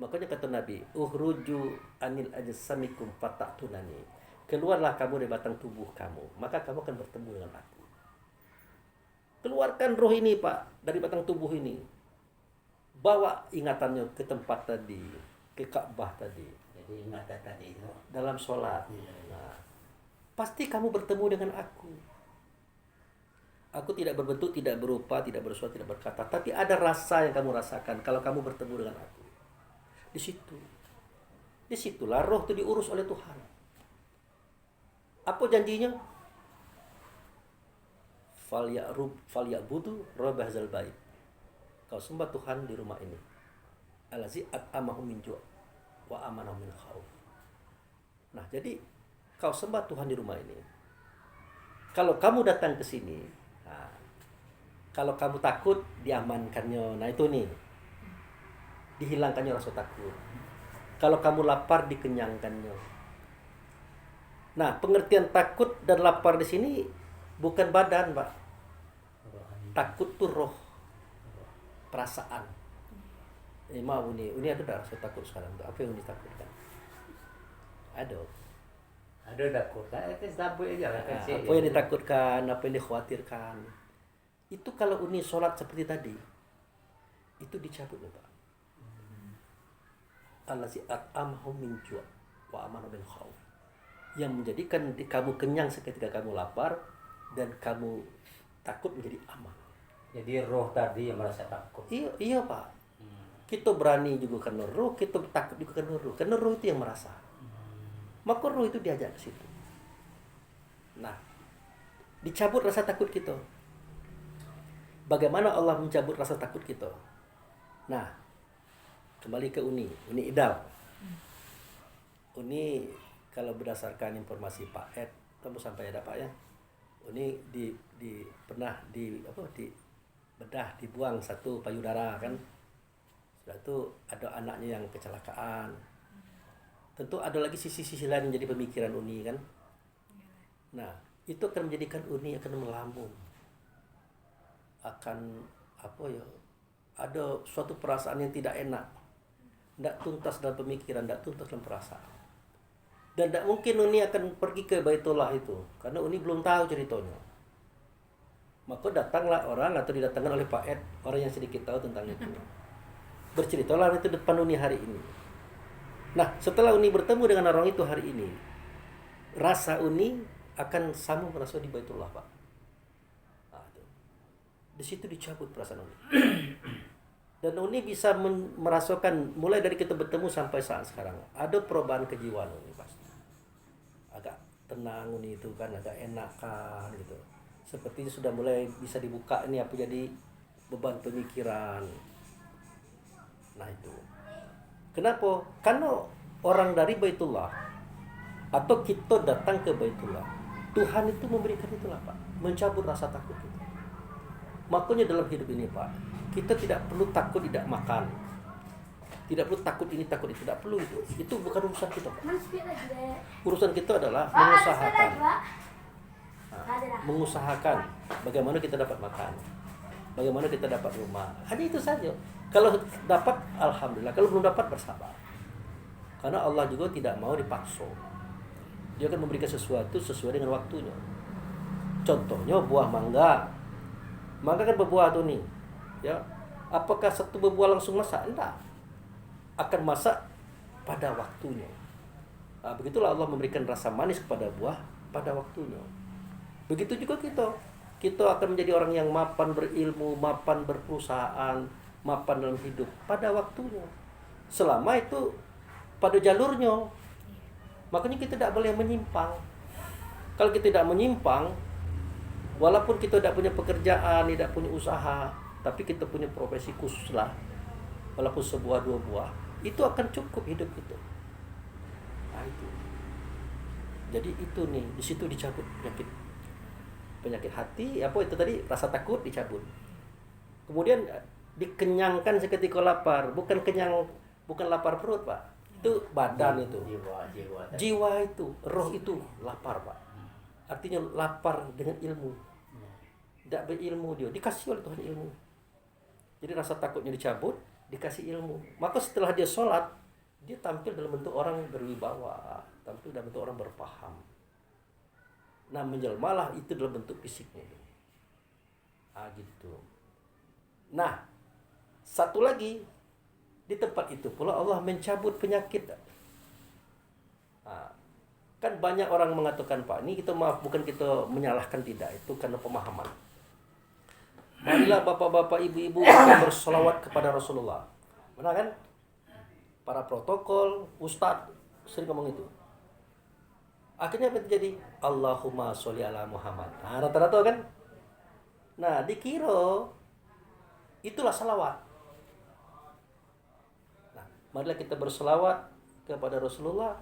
makanya kata Nabi, uhruju anil ajsamikum fata'tunani. Keluarlah kamu dari batang tubuh kamu, maka kamu akan bertemu dengan aku. Keluarkan roh ini, Pak, dari batang tubuh ini. Bawa ingatannya ke tempat tadi, ke Ka'bah tadi. Jadi ingatan tadi itu Dalam sholat. Nah, pasti kamu bertemu dengan aku. Aku tidak berbentuk, tidak berupa, tidak bersuara, tidak berkata. Tapi ada rasa yang kamu rasakan kalau kamu bertemu dengan aku. Di situ. Disitulah roh itu diurus oleh Tuhan. Apa janjinya? Falyabudu rabb hadzal bait. Kau sembah Tuhan di rumah ini. Allazi at'amahum min ju' wa amanahum min khauf. Nah, jadi kau sembah Tuhan di rumah ini. Kalau kamu datang ke sini, nah, kalau kamu takut, diamankannya. Nah, itu nih. Dihilangkannya rasa takut. Kalau kamu lapar, dikenyangkannya. Nah, pengertian takut dan lapar di sini bukan badan, Pak. Takut tuh roh. Perasaan. Maaf ini ada rasa takut sekarang. Apa yang ditakutkan? Ada. Ada takut kan itu sabuk aja lah Nah, kecil. apa yang ditakutkan, apa yang dikhawatirkan. Itu kalau Uni sholat seperti tadi, itu dicabut ya Pak. Allazi at'amahum min ju' wa amanahum min khauf. Yang menjadikan kamu kenyang seketika kamu lapar dan kamu takut menjadi aman. Jadi roh tadi yang merasa takut. Iya, iya Pak. Kita berani juga karena roh, kita takut juga karena roh. Karena roh itu yang merasa. Maka roh itu diajak ke situ. Nah, dicabut rasa takut kita. Bagaimana Allah mencabut rasa takut kita? Nah, kembali ke Uni Idal. Uni kalau berdasarkan informasi Pak Ed, kamu sampai ada Pak ya. Uni pernah di bedah dibuang satu payudara kan. Setelah itu ada anaknya yang kecelakaan. Tentu ada lagi sisi-sisi lain yang jadi pemikiran Uni kan. Nah, itu akan menjadikan Uni akan melamun. Akan ada suatu perasaan yang tidak enak. Tidak tuntas dalam pemikiran, tidak tuntas dalam perasaan. Dan tidak mungkin Uni akan pergi ke Baitullah itu. Karena Uni belum tahu ceritanya. Maka datanglah orang atau didatangkan oleh Pak Ed, orang yang sedikit tahu tentang itu. Berceritalah itu depan Uni hari ini. Nah, setelah Uni bertemu dengan orang itu hari ini, rasa Uni akan sama merasa di Baitullah, Pak. Nah, itu. Di situ dicabut perasaan Uni. Dan Uni bisa merasakan mulai dari kita bertemu sampai saat sekarang ada perubahan kejiwaan Uni pasti. Agak tenang Uni itu kan, agak enak kan gitu. Sepertinya sudah mulai bisa dibuka ini apa jadi beban pemikiran. Nah itu. Kenapa? Karena orang dari Baitullah atau kita datang ke Baitullah, Tuhan itu memberikan itulah Pak, mencabut rasa takut kita. Makanya dalam hidup ini Pak, kita tidak perlu takut tidak makan. Tidak perlu takut ini takut itu, tidak perlu itu. Itu bukan urusan kita Pak. Urusan kita adalah mengusahakan. Mengusahakan bagaimana kita dapat makan, bagaimana kita dapat rumah. Hanya itu saja. Kalau dapat, alhamdulillah. Kalau belum dapat, bersabar. Karena Allah juga tidak mau dipaksa. Dia akan memberikan sesuatu sesuai dengan waktunya. Contohnya buah mangga. Mangga kan berbuah tuh nih. Ya, apakah satu berbuah langsung masak? Enggak. Akan masak pada waktunya. Nah, begitulah Allah memberikan rasa manis kepada buah pada waktunya. Begitu juga kita. Kita akan menjadi orang yang mapan berilmu, mapan berperusahaan, mapan dalam hidup pada waktunya. Selama itu pada jalurnya. Makanya kita tidak boleh menyimpang. Kalau kita tidak menyimpang, walaupun kita tidak punya pekerjaan, tidak punya usaha, tapi kita punya profesi khusus lah, walaupun sebuah dua buah, itu akan cukup hidup kita. Nah itu. Jadi itu nih, di situ dicabut penyakit hati, apa itu tadi, rasa takut dicabut. Kemudian dikenyangkan seketika lapar, bukan lapar perut Pak, itu badan itu, jiwa itu, roh itu lapar Pak. Artinya lapar dengan ilmu. Tidak berilmu dia, dikasih oleh Tuhan ilmu. Jadi rasa takutnya dicabut, dikasih ilmu. Maka setelah dia sholat, dia tampil dalam bentuk orang berwibawa, tampil dalam bentuk orang berpaham. Nah menjelmalah itu dalam bentuk fisiknya. Gitu. Nah, satu lagi di tempat itu pula Allah mencabut penyakit. Kan banyak orang mengatakan Pak, ini kita maaf bukan kita menyalahkan, tidak, itu karena pemahaman. Marilah bapak-bapak, ibu-ibu kita bersolawat kepada Rasulullah. Benar kan? Para protokol, ustadz sering ngomong itu. Akhirnya apa terjadi? Allahumma sholli ala Muhammad. Nah, rata-rata kan? Nah, dikira itulah salawat. Nah, marilah kita berselawat kepada Rasulullah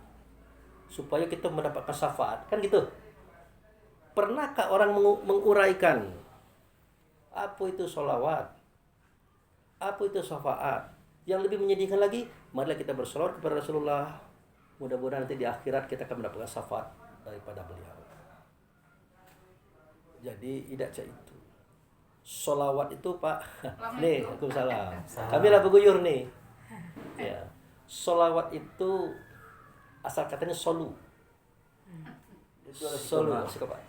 supaya kita mendapatkan syafaat. Kan gitu? Pernahkah orang menguraikan apa itu sholawat? Apa itu syafaat? Yang lebih menyedihkan lagi, marilah kita berselawat kepada Rasulullah. Mudah-mudahan nanti di akhirat kita akan mendapatkan syafaat daripada beliau. Jadi tidak cak itu. Sholawat itu Pak. Nih, Waalaikumsalam. Kami lah beguyur nih. Ya. Sholawat itu asal katanya solu. Itu harus Solo dicoba. psikopat.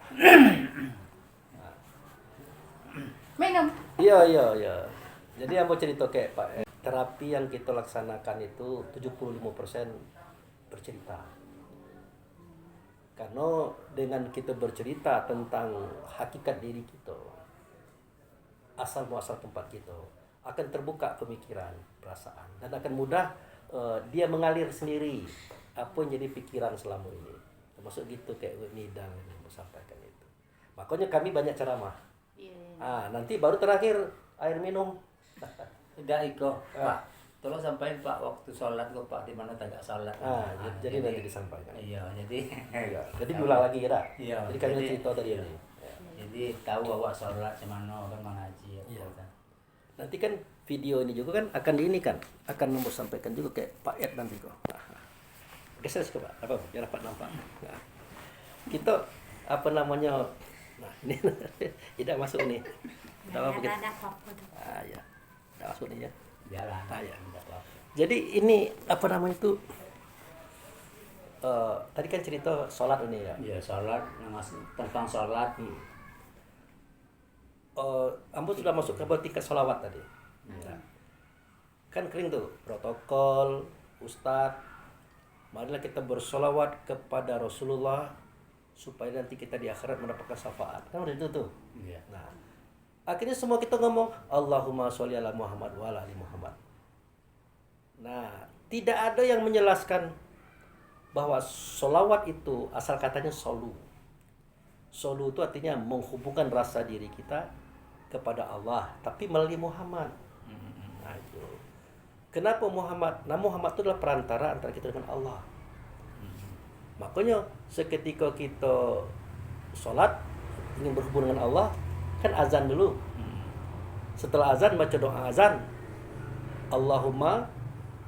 Minum. Iya. Jadi yang mau cerita kayak Pak, terapi yang kita laksanakan itu 75% bercerita. Karena dengan kita bercerita tentang hakikat diri kita, asal muasal tempat kita, akan terbuka pemikiran, perasaan, dan akan mudah dia mengalir sendiri apa yang jadi pikiran selama ini. Termasuk gitu kayak Nida yang mau sampaikan itu. Makanya kami banyak ceramah. Iya. Nanti baru terakhir air minum. Tidak Iko, Pak. Tolong sampaikan Pak waktu sholat kok Pak di mana tak sholat. Jadi nanti disampaikan. Iya, jadi Ya, jadi diulang lagi ya. Iya, Jadi kami jadi- cerita tadi iya. ini. Ya. Jadi tahu bahwa sholat semana kan mengaji. Iya. Kan. Nanti kan video ini juga kan akan diini kan, akan nomor sampaikan juga kayak Pak Ed nanti kok. Geser sih Pak, apa biar dapat nampak. Nah, kita apa namanya? Nah ini tidak masuk nih. Tidak apa kita. Ada apa-apa tuh. Ya, tidak masuk nih ya. Jalan. Ya. Tidak apa-apa. Jadi ini apa namanya itu? Tadi kan cerita sholat ini ya. Iya, sholat tentang sholat. Ambo sudah masuk ke tingkat sholawat tadi. Iya. Kan kering tuh protokol, ustadz. Marilah kita bersolawat kepada Rasulullah supaya nanti kita di akhirat mendapatkan syafaat. Kan udah itu tuh. Iya. Nah, akhirnya semua kita ngomong Allahumma sholli ala Muhammad wa ala ali Muhammad. Nah, tidak ada yang menjelaskan bahwa solawat itu asal katanya solu. Solu itu artinya menghubungkan rasa diri kita kepada Allah, tapi melalui Muhammad. Nah itu. Kenapa Muhammad? Nah Muhammad itu adalah perantara antara kita dengan Allah. Makanya seketika kita sholat ingin berhubungan dengan Allah, kan azan dulu. Setelah azan baca doa azan. Allahumma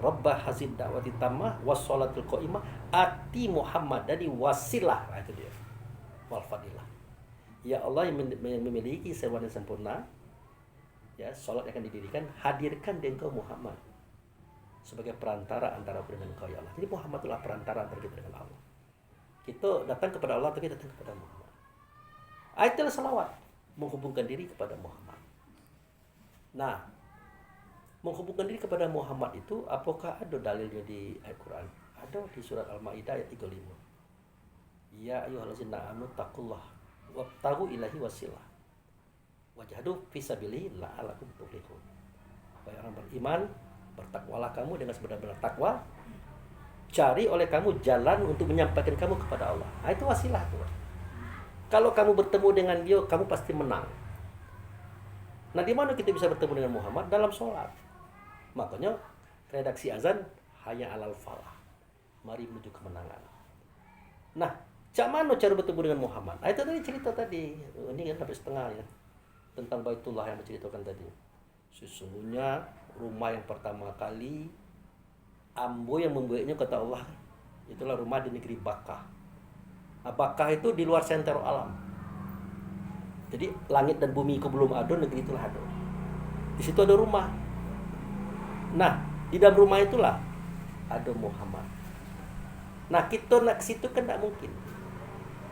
Rabbah hazid da'wati tammah wassolatul qa'imah ati Muhammad dari wasilah. Nah, itu dia. Wal fadilah. Ya Allah yang memiliki sewan yang sempurna. Ya, salat yang akan didirikan, hadirkan di engkau Muhammad sebagai perantara antara aku dengan engkau ya Allah. Jadi Muhammad adalah perantara antara kita dengan Allah. Kita datang kepada Allah atau kita datang kepada Muhammad. Itulah salawat, menghubungkan diri kepada Muhammad. Nah, menghubungkan diri kepada Muhammad itu apakah ada dalilnya di Al-Quran? Ada di surat Al-Maidah ayat 35. Ya ayyuhallazina amanu taqullah wabtaghu ilahi wasilah wajahdu fisabilihi la'alakum tuflihun. Wahai orang beriman, bertakwalah kamu dengan sebenar-benar takwa. Cari oleh kamu jalan untuk menyampaikan kamu kepada Allah. Itu wasilah tuh. Kalau kamu bertemu dengan dia, kamu pasti menang. Nah, di mana kita bisa bertemu dengan Muhammad? Dalam sholat. Makanya redaksi azan hanya alal falah. Mari menuju kemenangan. Nah, cak mana cara bertemu dengan Muhammad? Itu tadi cerita tadi. Ini kan sampai setengah ya. Tentang Baitullah yang menceritakan tadi. Sesungguhnya rumah yang pertama kali Ambo yang membuatnya kata Allah, itulah rumah di negeri Bakkah. Nah, Bakkah itu di luar sentral alam. Jadi langit dan bumi itu belum ada, negeri itulah ada. Di situ ada rumah. Nah, di dalam rumah itulah ada Muhammad. Nah, kita nak ke situ kan tak mungkin.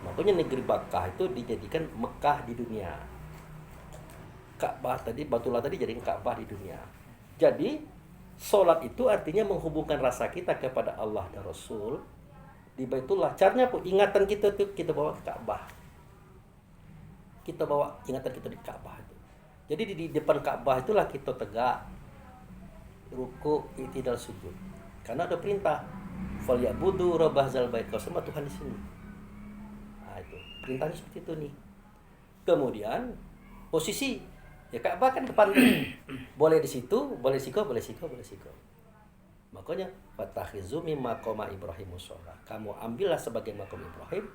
Makanya negeri Bakkah itu dijadikan Mekah di dunia. Ka'bah tadi, Baitullah tadi jadi Ka'bah di dunia. Jadi, sholat itu artinya menghubungkan rasa kita kepada Allah dan Rasul di Baitullah. Caranya apa? Ingatan kita tuh kita bawa ke Ka'bah. Kita bawa ingatan kita di Ka'bah itu. Jadi di depan Ka'bah itulah kita tegak, ruku, i'tidal, sujud. Karena ada perintah, falyabudu rabb hadzal bait. Kau sembah Tuhan di sini. Nah, itu. Perintahnya seperti itu nih. Kemudian posisi ya Ka'bah kan depan. Boleh di situ, boleh siko, boleh siko, boleh siko. Makanya fatakhizu mim maqama Ibrahim musholla. Kamu ambillah sebagai makom Ibrahim,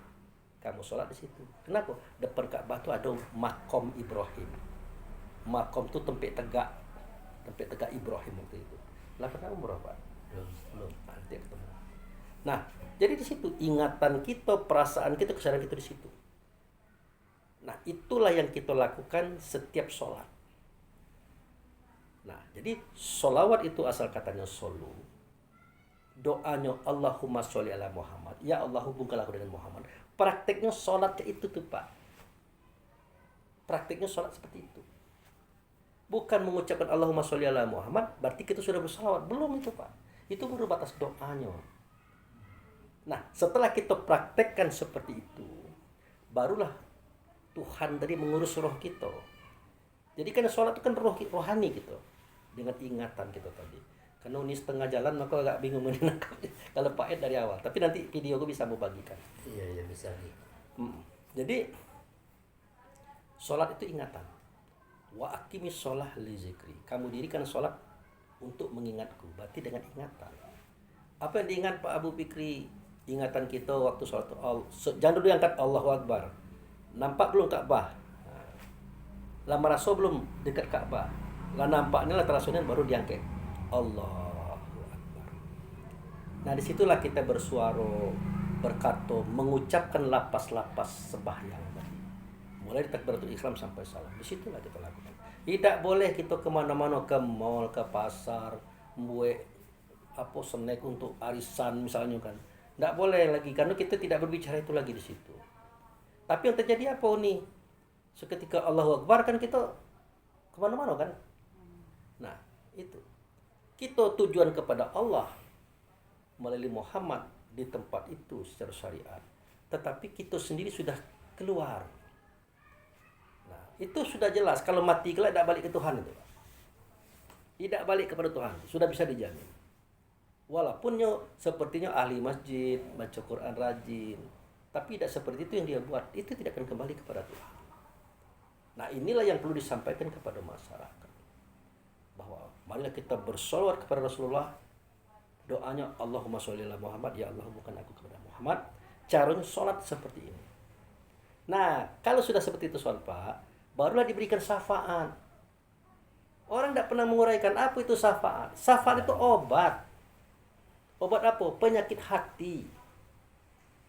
kamu sholat di situ. Kenapa? Depan Ka'bah itu ada makom Ibrahim. Makom itu tempat tegak Ibrahim waktu itu. Lah pernah umrah Pak? Belum. Nanti ketemu. Nah, jadi di situ ingatan kita, perasaan kita, kesadaran kita di situ. Nah, itulah yang kita lakukan setiap sholat. Nah, jadi sholawat itu asal katanya solu. Doanya Allahumma sholli ala Muhammad. Ya Allah, hubungkanlah aku dengan Muhammad. Prakteknya sholat itu tuh Pak. Prakteknya sholat seperti itu. Bukan mengucapkan Allahumma sholli ala Muhammad, berarti kita sudah bersalawat. Belum itu Pak. Itu baru batas doanya. Nah, setelah kita praktekkan seperti itu, barulah Tuhan tadi mengurus roh kita. Jadi kan sholat itu kan rohani gitu. Dengan ingatan kita tadi. Karena ini setengah jalan, maka agak bingung menangkapnya. Kalau Pak Ed dari awal. Tapi nanti video gue bisa mau bagikan. Iya bisa nih. Jadi sholat itu ingatan. Wa aqimis sholah li zikri. Kamu dirikan sholat untuk mengingatku. Berarti dengan ingatan. Apa yang diingat Pak Abu Fikri? Ingatan kita waktu sholat. Jangan dulu angkat Allahu Akbar. Nampak belum Ka'bah? Lama rasul belum dekat Ka'bah. Lah nampaknya lah terasunya baru diangkat. Allahu Akbar. Nah disitulah kita bersuara, berkata, mengucapkan lapas-lapas sembahyang. Mulai dari takbiratul ihram sampai salam. Disitulah kita lakukan. Tidak boleh kita kemana-mana, ke mall, ke pasar, membuat snack untuk arisan misalnya kan. Tidak boleh lagi karena kita tidak berbicara itu lagi di situ. Tapi yang terjadi apa nih? Seketika Allahu Akbar kan kita kemana-mana kan. Nah itu kita tujuan kepada Allah melalui Muhammad di tempat itu secara syariat. Tetapi kita sendiri sudah keluar. Itu sudah jelas. Kalau mati kelak tidak balik ke Tuhan itu. Tidak balik kepada Tuhan. Sudah bisa dijamin. Walaupun sepertinya ahli masjid, baca Quran rajin. Tapi tidak seperti itu yang dia buat. Itu tidak akan kembali kepada Tuhan. Nah inilah yang perlu disampaikan kepada masyarakat. Bahwa marilah kita bersolawat kepada Rasulullah. Doanya Allahumma sholli ala Muhammad. Ya Allah bukan aku kepada Muhammad. Caranya sholat seperti ini. Nah kalau sudah seperti itu sholat Pak, barulah diberikan syafaat. Orang tidak pernah menguraikan apa itu syafaat. Syafaat itu obat. Obat apa? Penyakit hati.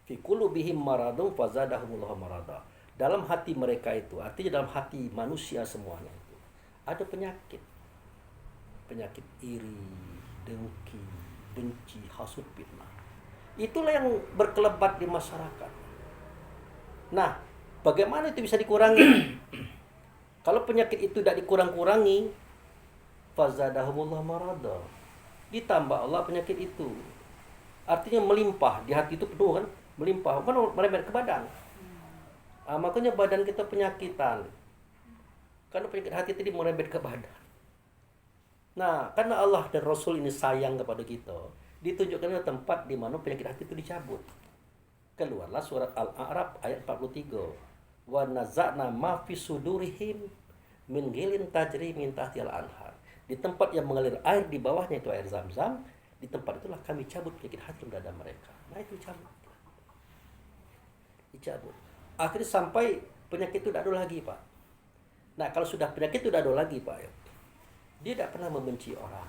Fi qulubihim maradun fazadahumullahu marada. Dalam hati mereka itu, artinya dalam hati manusia semuanya itu ada penyakit. Penyakit iri, dengki, benci, hasud, fitnah. Itulah yang berkelebat di masyarakat. Nah, bagaimana itu bisa dikurangi? Kalau penyakit itu tidak dikurang-kurangi, fazadahumullah marada. Ditambah Allah penyakit itu. Artinya melimpah, di hati itu penuh kan, melimpah, kan merembet ke badan. Makanya badan kita penyakitan. Karena penyakit hati tadi merembet ke badan. Nah, karena Allah dan Rasul ini sayang kepada kita, ditunjukkan tempat di mana penyakit hati itu dicabut. Keluarlah surat Al-A'raf ayat 43. Wa naza'na ma fi sudurihim min ghilin tajri min tahtil anhar. Di tempat yang mengalir air di bawahnya itu air Zam-Zam, di tempat itulah kami cabut penyakit hati dalam dada mereka. Nah itu cabut. Dicabut. Akhirnya sampai penyakit itu tidak ada lagi Pak. Nah kalau sudah penyakit itu tidak ada lagi Pak, dia tidak pernah membenci orang.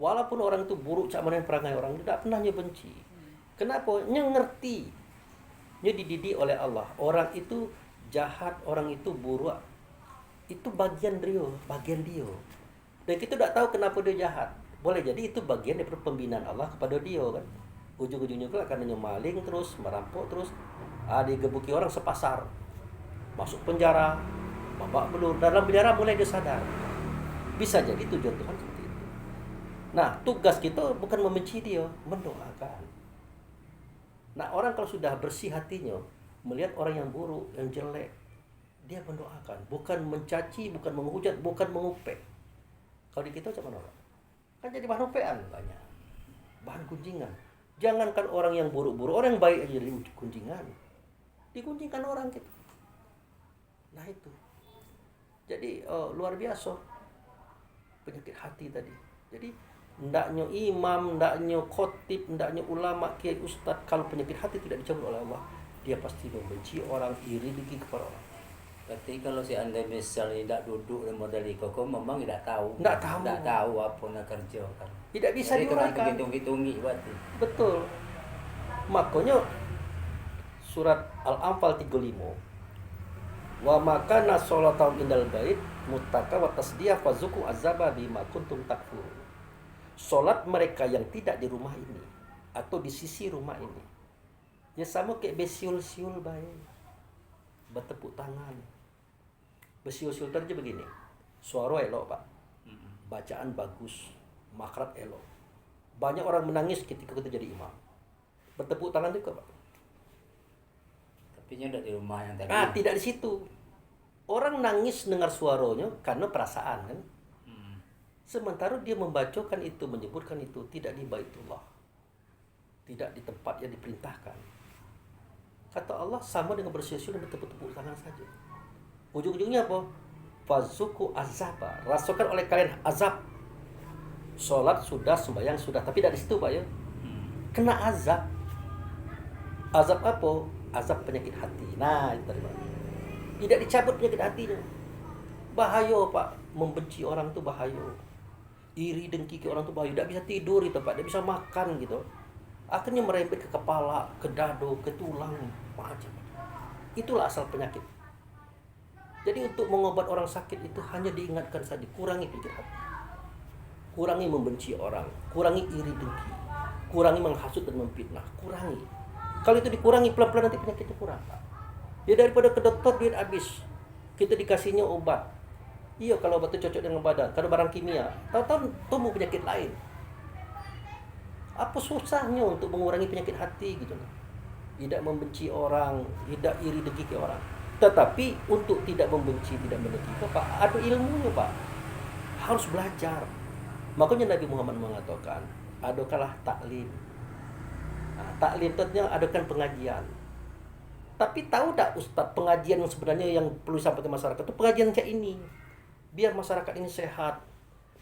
Walaupun orang itu buruk cak mana perangai orang, dia tidak pernah benci. Kenapa? Nya ngerti. Nya dididik oleh Allah. Orang itu jahat, orang itu buruk. Itu bagian dia. Dan kita tidak tahu kenapa dia jahat. Boleh jadi itu bagian dari pembinaan Allah kepada dia kan. Ujung-ujungnya kan akan maling terus, merampok terus. Digebuki orang sepasar. Masuk penjara. Babak belur. Dalam penjara mulai dia sadar. Bisa jadi tujuan Tuhan seperti itu. Nah, tugas kita bukan membenci dia, mendoakan. Nah, orang kalau sudah bersih hatinya, melihat orang yang buruk, yang jelek, dia mendoakan, bukan mencaci, bukan menghujat, bukan mengupek. Kalau di kita macam mana? Kan jadi bahan upean banyak. Bahan kunjingan. Jangankan orang yang buruk-buruk, orang yang baik aja jadi kunjingan. Dikunjingkan orang kita. Nah itu. Jadi luar biasa penyakit hati tadi. Jadi ndaknya imam, ndaknya khotib, ndaknya ulama, kiai, ustaz, kalau penyakit hati tidak dicabut oleh Allah, dia pasti membenci orang, iri dengki kepada orang. Berarti kalau si anda misalnya tidak duduk dan modal koko, memang tidak tahu. Tidak tahu. Tidak tahu apa nak kerja kan. Tidak bisa diuraikan. Hitung-hitungi berarti. Betul. Makanya surat Al-Anfal 35. Wa makana sholatan indal bait muttaka wa tasdiyah fazuku azaba bima kuntum takfurun. Salat mereka yang tidak di rumah ini atau di sisi rumah ini Ya sama kayak besiul-siul baik. Bertepuk tangan. Besiul-siul tadi begini. Suara elok, Pak. Bacaan bagus, makhraj elok. Banyak orang menangis ketika kita jadi imam. Bertepuk tangan juga, Pak. Tapi nya udah di rumah yang tadi. Tidak di situ. Orang nangis dengar suaranya karena perasaan kan. Sementara dia membacakan itu, menyebutkan itu tidak di Baitullah. Tidak di tempat yang diperintahkan. Kata Allah sama dengan bersiul-siul dan bertepuk-tepuk tangan saja. Ujung-ujungnya apa? Fazuku azaba. Rasakan oleh kalian azab. Sholat sudah, sembahyang sudah, tapi tidak di situ, Pak ya. Kena azab. Azab apa? Azab penyakit hati. Nah, itu tadi, Pak. Tidak dicabut penyakit hatinya. Bahaya, Pak. Membenci orang itu bahaya. Iri dengki ke orang itu bahaya. Tidak bisa tidur itu, Pak. Tidak bisa makan gitu. Akhirnya merembet ke kepala, ke dado, ke tulang, macam. Itulah asal penyakit. Jadi untuk mengobat orang sakit itu hanya diingatkan saja, kurangi penyakit hati. Kurangi membenci orang, kurangi iri dengki, kurangi menghasut dan memfitnah, kurangi. Kalau itu dikurangi pelan-pelan nanti penyakitnya kurang, Pak. Ya daripada ke dokter duit habis, kita dikasihnya obat. Iya kalau obat itu cocok dengan badan, kalau barang kimia, tahu-tahu tumbuh penyakit lain. Apa susahnya untuk mengurangi penyakit hati gitu? Tidak membenci orang, tidak iri dengki ke orang. Tetapi untuk tidak membenci, tidak mendengki, Pak, ada ilmunya, Pak. Harus belajar. Makanya Nabi Muhammad mengatakan, adakanlah taklim. Taklim itu artinya adakan pengajian. Tapi tahu tak Ustaz, pengajian yang sebenarnya yang perlu disampaikan ke masyarakat itu pengajian kayak ini. Biar masyarakat ini sehat,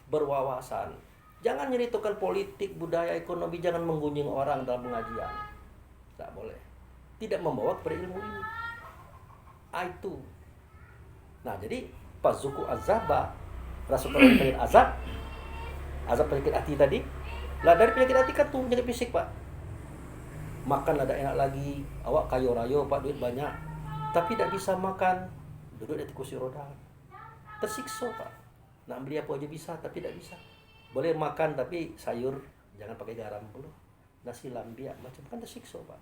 berwawasan. Jangan nyeritakan politik, budaya, ekonomi, jangan menggunjing orang dalam pengajian. Tak boleh. Tidak membawa kepada ilmu ini. Itu. Nah, jadi Fazuku azaba. Rasulullah penyakit azab. Azab penyakit hati tadi. Lah dari penyakit hati kan tuh penyakit fisik, Pak. Makan ada enak lagi, awak kayo rayo, Pak, duit banyak. Tapi tidak bisa makan, duduk di kursi roda. Tersiksa, Pak. Nak beli apa aja bisa, tapi tidak bisa. Boleh makan tapi sayur jangan pakai garam dulu. Nasi lambia macam kan tersiksa, Pak.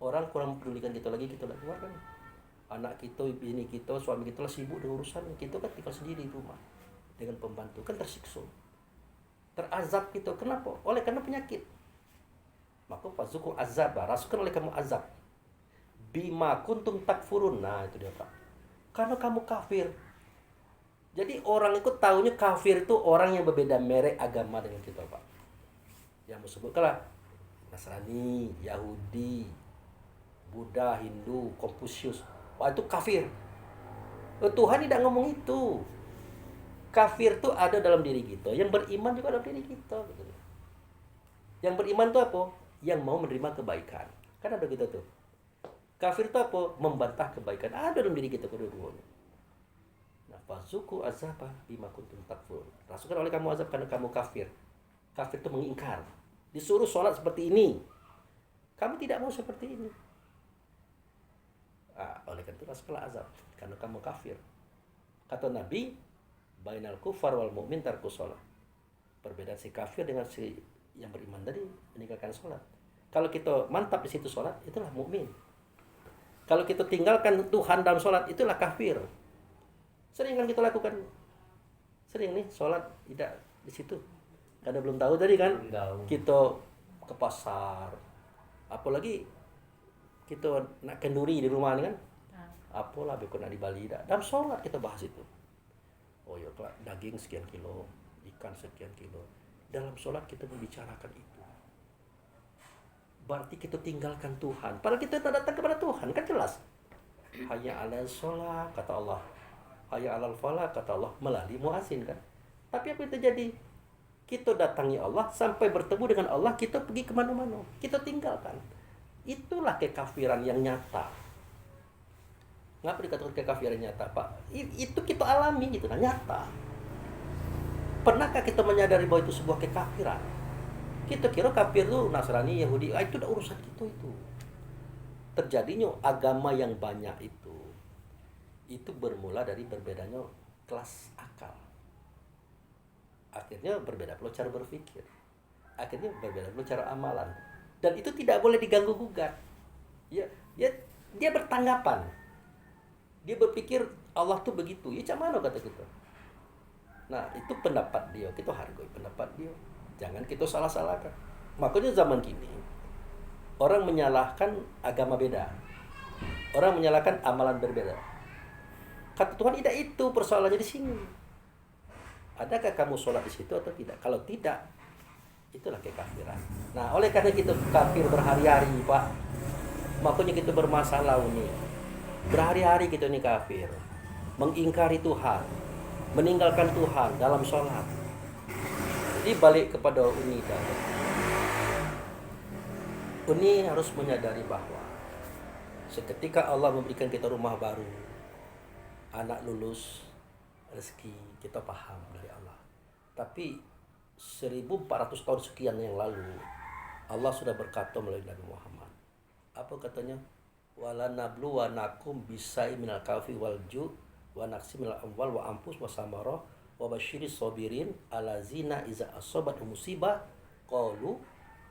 Orang kurang pedulikan kita lagi keluar kan. Anak kita, bini kita, suami kita lah sibuk dengan urusan. Kita kan tinggal sendiri di rumah dengan pembantu, kan tersiksa. Terazab kita. Kenapa? Oleh karena penyakit. Maka fazuku azab, rasakan oleh kamu azab. Bima kuntum takfurun. Nah, itu dia, Pak. Karena kamu kafir. Jadi orang itu tahunya kafir itu orang yang berbeda merek agama dengan kita, Pak. Yang disebutkanlah Nasrani, Yahudi, Buddha, Hindu, Konfusius. Wah, itu kafir. Tuhan tidak ngomong itu. Kafir itu ada dalam diri kita. Yang beriman juga dalam diri kita. Yang beriman itu apa? Yang mau menerima kebaikan. Kan ada kita tuh. Kafir itu apa? Membantah kebaikan. Ada dalam diri kita kedua-duanya. Fazuku azaba bima kuntum takfur. Rasakan oleh kamu azab karena kamu kafir. Kafir itu mengingkar. Disuruh sholat seperti ini, kamu tidak mau seperti ini. Oleh karena itu rasakanlah azab karena kamu kafir. Kata Nabi, bainal kufar wal mu'min tarku sholat. Perbedaan si kafir dengan si yang beriman tadi meninggalkan sholat. Kalau kita mantap di situ sholat, itulah mukmin. Kalau kita tinggalkan Tuhan dalam sholat, itulah kafir. Sering kan kita lakukan. Sering nih sholat tidak di situ. Karena belum tahu tadi kan. Kita ke pasar. Apalagi kita nak kenduri di rumah nih kan. Apalah bekon nak di Bali dah. Dalam sholat kita bahas itu. Oh ya, daging sekian kilo, ikan sekian kilo. Dalam sholat kita membicarakan itu. Berarti kita tinggalkan Tuhan. Padahal kita tak datang kepada Tuhan, kan jelas. Hayya 'alal sholat, kata Allah. Hayya 'alal falah, kata Allah, melalui muazin kan. Tapi apa yang terjadi? Kita datangi Allah, sampai bertemu dengan Allah, kita pergi kemana-mana. Kita tinggalkan. Itulah kekafiran yang nyata. Ngapa dikatakan kekafiran nyata, Pak? Itu kita alami gitu, nah, nyata. Pernahkah kita menyadari bahwa itu sebuah kekafiran? Kita kira kafir itu Nasrani, Yahudi, itu udah urusan kita itu. Terjadinya agama yang banyak itu bermula dari berbedanya kelas akal. Akhirnya berbeda pula cara berpikir. Akhirnya berbeda pula cara amalan. Dan itu tidak boleh diganggu-gugat. Ya, ya dia bertanggapan. Dia berpikir Allah tuh begitu. Ya macam mana kata kita. Nah, itu pendapat dia. Kita hargai pendapat dia. Jangan kita salah-salahkan. Makanya zaman kini orang menyalahkan agama beda. Orang menyalahkan amalan berbeda. Kata Tuhan tidak itu persoalannya di sini. Adakah kamu sholat di situ atau tidak? Kalau tidak, itulah kekafiran. Nah, oleh karena kita kafir berhari-hari, Pak, makanya kita bermasalah ini. Berhari-hari kita ini kafir, mengingkari Tuhan, meninggalkan Tuhan dalam sholat. Jadi balik kepada Uni tadi. Uni harus menyadari bahwa seketika Allah memberikan kita rumah baru, anak lulus, rezeki, kita paham dari Allah. Tapi 1400 tahun sekian yang lalu Allah sudah berkata melalui Nabi Muhammad. Apa katanya? Wala nabluwanakum bisai minal kaufi wal ju' wa naqsi minal amwal wa anfus wa samarah wa basyiris sabirin allazina iza asobat musibah qalu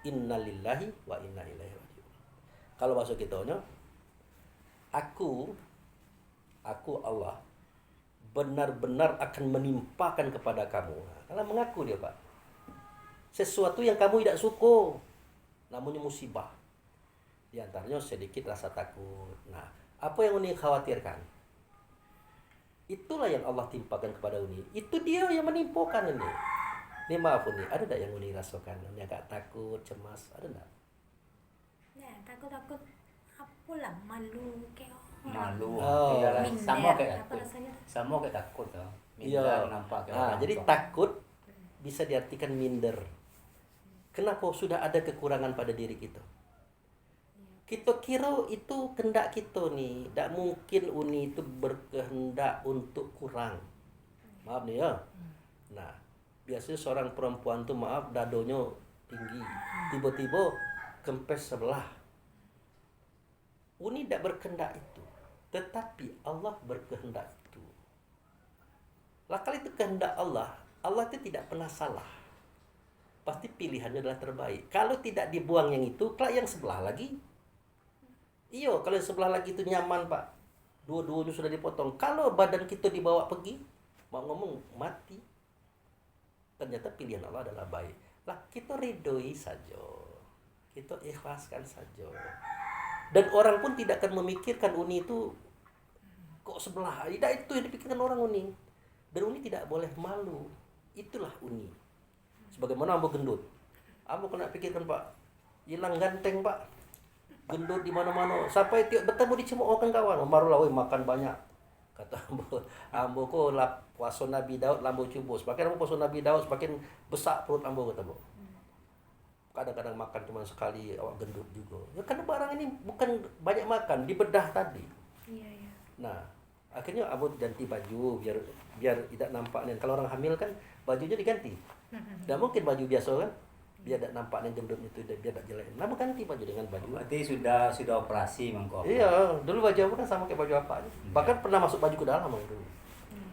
innalillahi wa inna ilaihi raji'un. Kalau bahasa kitanya, aku Allah benar-benar akan menimpakan kepada kamu. Kalau mengaku dia, Pak, sesuatu yang kamu tidak suka, namanya musibah. Di antaranya sedikit rasa takut. Nah, apa yang Uni khawatirkan? Itulah yang Allah timpakan kepada Uni. Itu dia yang menimpakan ini. Ini maaf Uni, ada tak yang Uni rasakan? Uni agak takut, cemas, ada tak? Ya, takut-takut apalah, malu kayak orang. Malu. Oh. Iyalah, Minder, sama kayak apa takut. rasanya? Sama kayak takut tuh. Iya. Minder nampak kayak Nah, orang jadi tua. takut bisa diartikan minder. Kenapa? Sudah ada kekurangan pada diri kita. Kita kira itu kehendak kita nih. Tak mungkin Uni itu berkehendak untuk kurang. Maaf nih ya. Nah, biasanya seorang perempuan tuh maaf dadonya tinggi. Tiba-tiba kempes sebelah. Uni tidak berkehendak itu. Tetapi Allah berkehendak itu. Lah kalau itu kehendak Allah, Allah itu tidak pernah salah. Pasti pilihannya adalah terbaik. Kalau tidak dibuang yang itu, kelak yang sebelah lagi. Iyo, kalau yang sebelah lagi itu nyaman, Pak. Dua-duanya sudah dipotong. Kalau badan kita dibawa pergi, mau ngomong mati. Ternyata pilihan Allah adalah baik. Lah kita ridhoi saja. Kita ikhlaskan saja. Dan orang pun tidak akan memikirkan Uni itu kok sebelah. Tidak itu yang dipikirkan orang Uni. Dan Uni tidak boleh malu. Itulah Uni. Sebagaimana ambo gendut. Ambo kena pikirkan, Pak. Hilang ganteng, Pak. Gendut di mana-mana. Sampai tiap bertemu dicemoohkan kawan. Marulah woi makan banyak. Kata ambo ko lap puasa Nabi Daud lambo cubo. Semakin ambo puasa Nabi Daud semakin besar perut ambo kata ambo. Kadang-kadang makan cuma sekali awak gendut juga. Ya karena barang ini bukan banyak makan, dibedah tadi. Iya, iya. Nah, akhirnya ambo ganti baju biar tidak nampak. Kalau orang hamil kan bajunya diganti. Tidak mungkin baju biasa kan. Biar tidak nampaknya gendut itu, biar tidak jelek. Namun ganti baju dengan baju. Berarti sudah operasi mangkok. Iya, dulu baju aku kan sama kayak baju apa. Bahkan pernah masuk baju ke dalam dulu.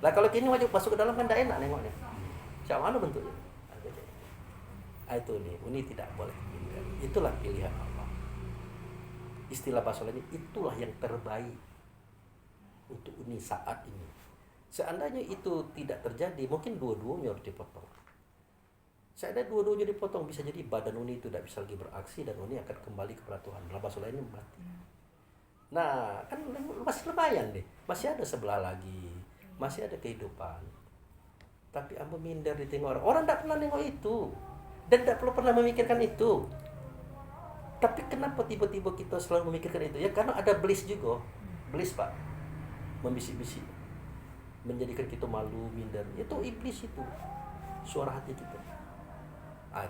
Lah kalau kini baju masuk ke dalam kan tidak enak nengoknya. Macam mana bentuknya? Itu nih, Uni tidak boleh minder. Itulah pilihan Allah. Istilah bahasa lainnya, itulah yang terbaik untuk Uni saat ini. Seandainya itu tidak terjadi, mungkin dua-duanya harus dipotong. Seandainya dua-duanya dipotong, bisa jadi badan Uni itu tidak bisa lagi beraksi dan Uni akan kembali kepada Tuhan. Dalam bahasa lainnya mati. Nah, kan masih lumayan deh. Masih ada sebelah lagi. Masih ada kehidupan. Tapi ambo minder ditengok orang. Orang tidak pernah nengok itu. Dan tidak perlu pernah memikirkan itu. Tapi kenapa tiba-tiba kita selalu memikirkan itu? Ya karena ada belis juga. Belis, Pak. Membisik-bisik. Menjadikan kita malu, minder. Itu iblis itu. Suara hati kita.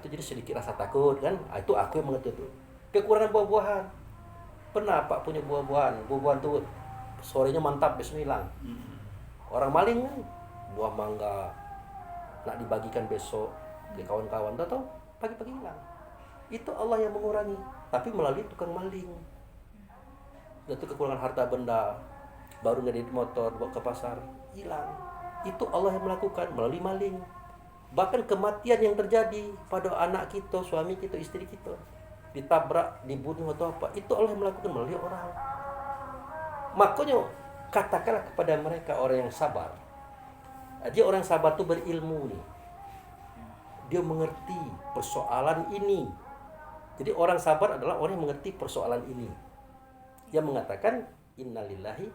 Itu jadi sedikit rasa takut kan. Itu aku yang mengerti itu. Kekurangan buah-buahan. Pernah Pak punya buah-buahan. Buah-buahan tuh sorenya mantap, besok hilang. Orang maling kan. Buah mangga nak dibagikan besok ke kawan-kawan. Tahu pagi-pagi hilang. Itu Allah yang mengurangi. Tapi melalui tukang maling. Itu kekurangan harta benda. Baru ngedit motor, bawa ke pasar. Hilang. Itu Allah yang melakukan melalui maling. Bahkan kematian yang terjadi pada anak kita, suami kita, istri kita. ditabrak, dibunuh atau apa, itu Allah yang melakukan melalui orang. Makanya katakanlah kepada mereka orang yang sabar. Dia orang sabar itu berilmu nih. Dia mengerti persoalan ini. Jadi orang sabar adalah orang yang mengerti persoalan ini. Yang mengatakan innalillahi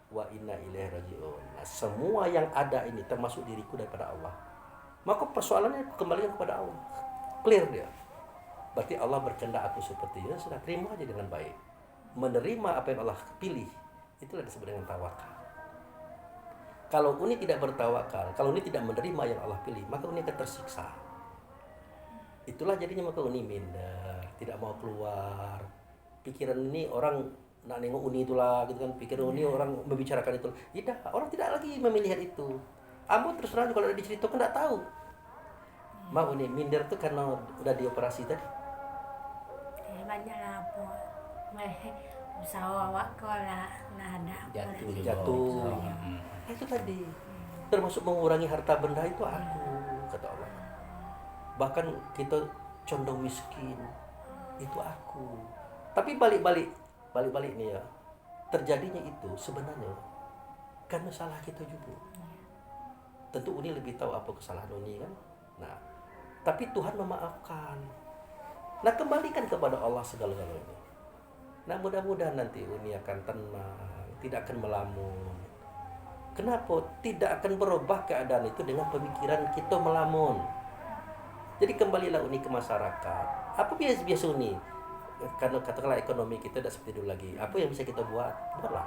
wa inna ilaihi raji'un. Nah, semua yang ada ini termasuk diriku daripada Allah. Maka persoalannya kembalikan kepada Allah. Clear dia. Berarti Allah berkehendak aku seperti ini, sudah terima aja dengan baik. Menerima apa yang Allah pilih, itulah disebut dengan tawakal. Kalau Uni tidak bertawakal, kalau Uni tidak menerima yang Allah pilih, maka Uni akan tersiksa. Itulah jadinya maka Uni minder, tidak mau keluar. Pikiran ini orang nak nengok Uni itulah, gitu kan. Pikiran Uni orang membicarakan itu. Tidak, orang tidak lagi memilih itu. Ambo terus terang kalau ada diceritakan tidak tahu. Mau Uni minder tuh karena udah dioperasi tadi. Banyak lah po. Usaha awak kau lah ada. Jatuh juga. Jatuh. Hmm. Itu tadi. Termasuk mengurangi harta benda itu aku, kata Allah. Bahkan kita condong miskin, itu aku. Tapi balik-balik nih ya. Terjadinya itu sebenarnya karena salah kita juga. Tentu Uni lebih tahu apa kesalahan Uni kan. Nah, tapi Tuhan memaafkan. Nah, kembalikan kepada Allah segala-galanya. Nah, mudah-mudahan nanti Uni akan tenang, tidak akan melamun. Kenapa? Tidak akan berubah keadaan itu dengan pemikiran kita melamun. Jadi kembalilah Uni ke masyarakat. Apa biasa Uni? Karena katakanlah ekonomi kita tidak seperti dulu lagi. Apa yang bisa kita buat? Buatlah.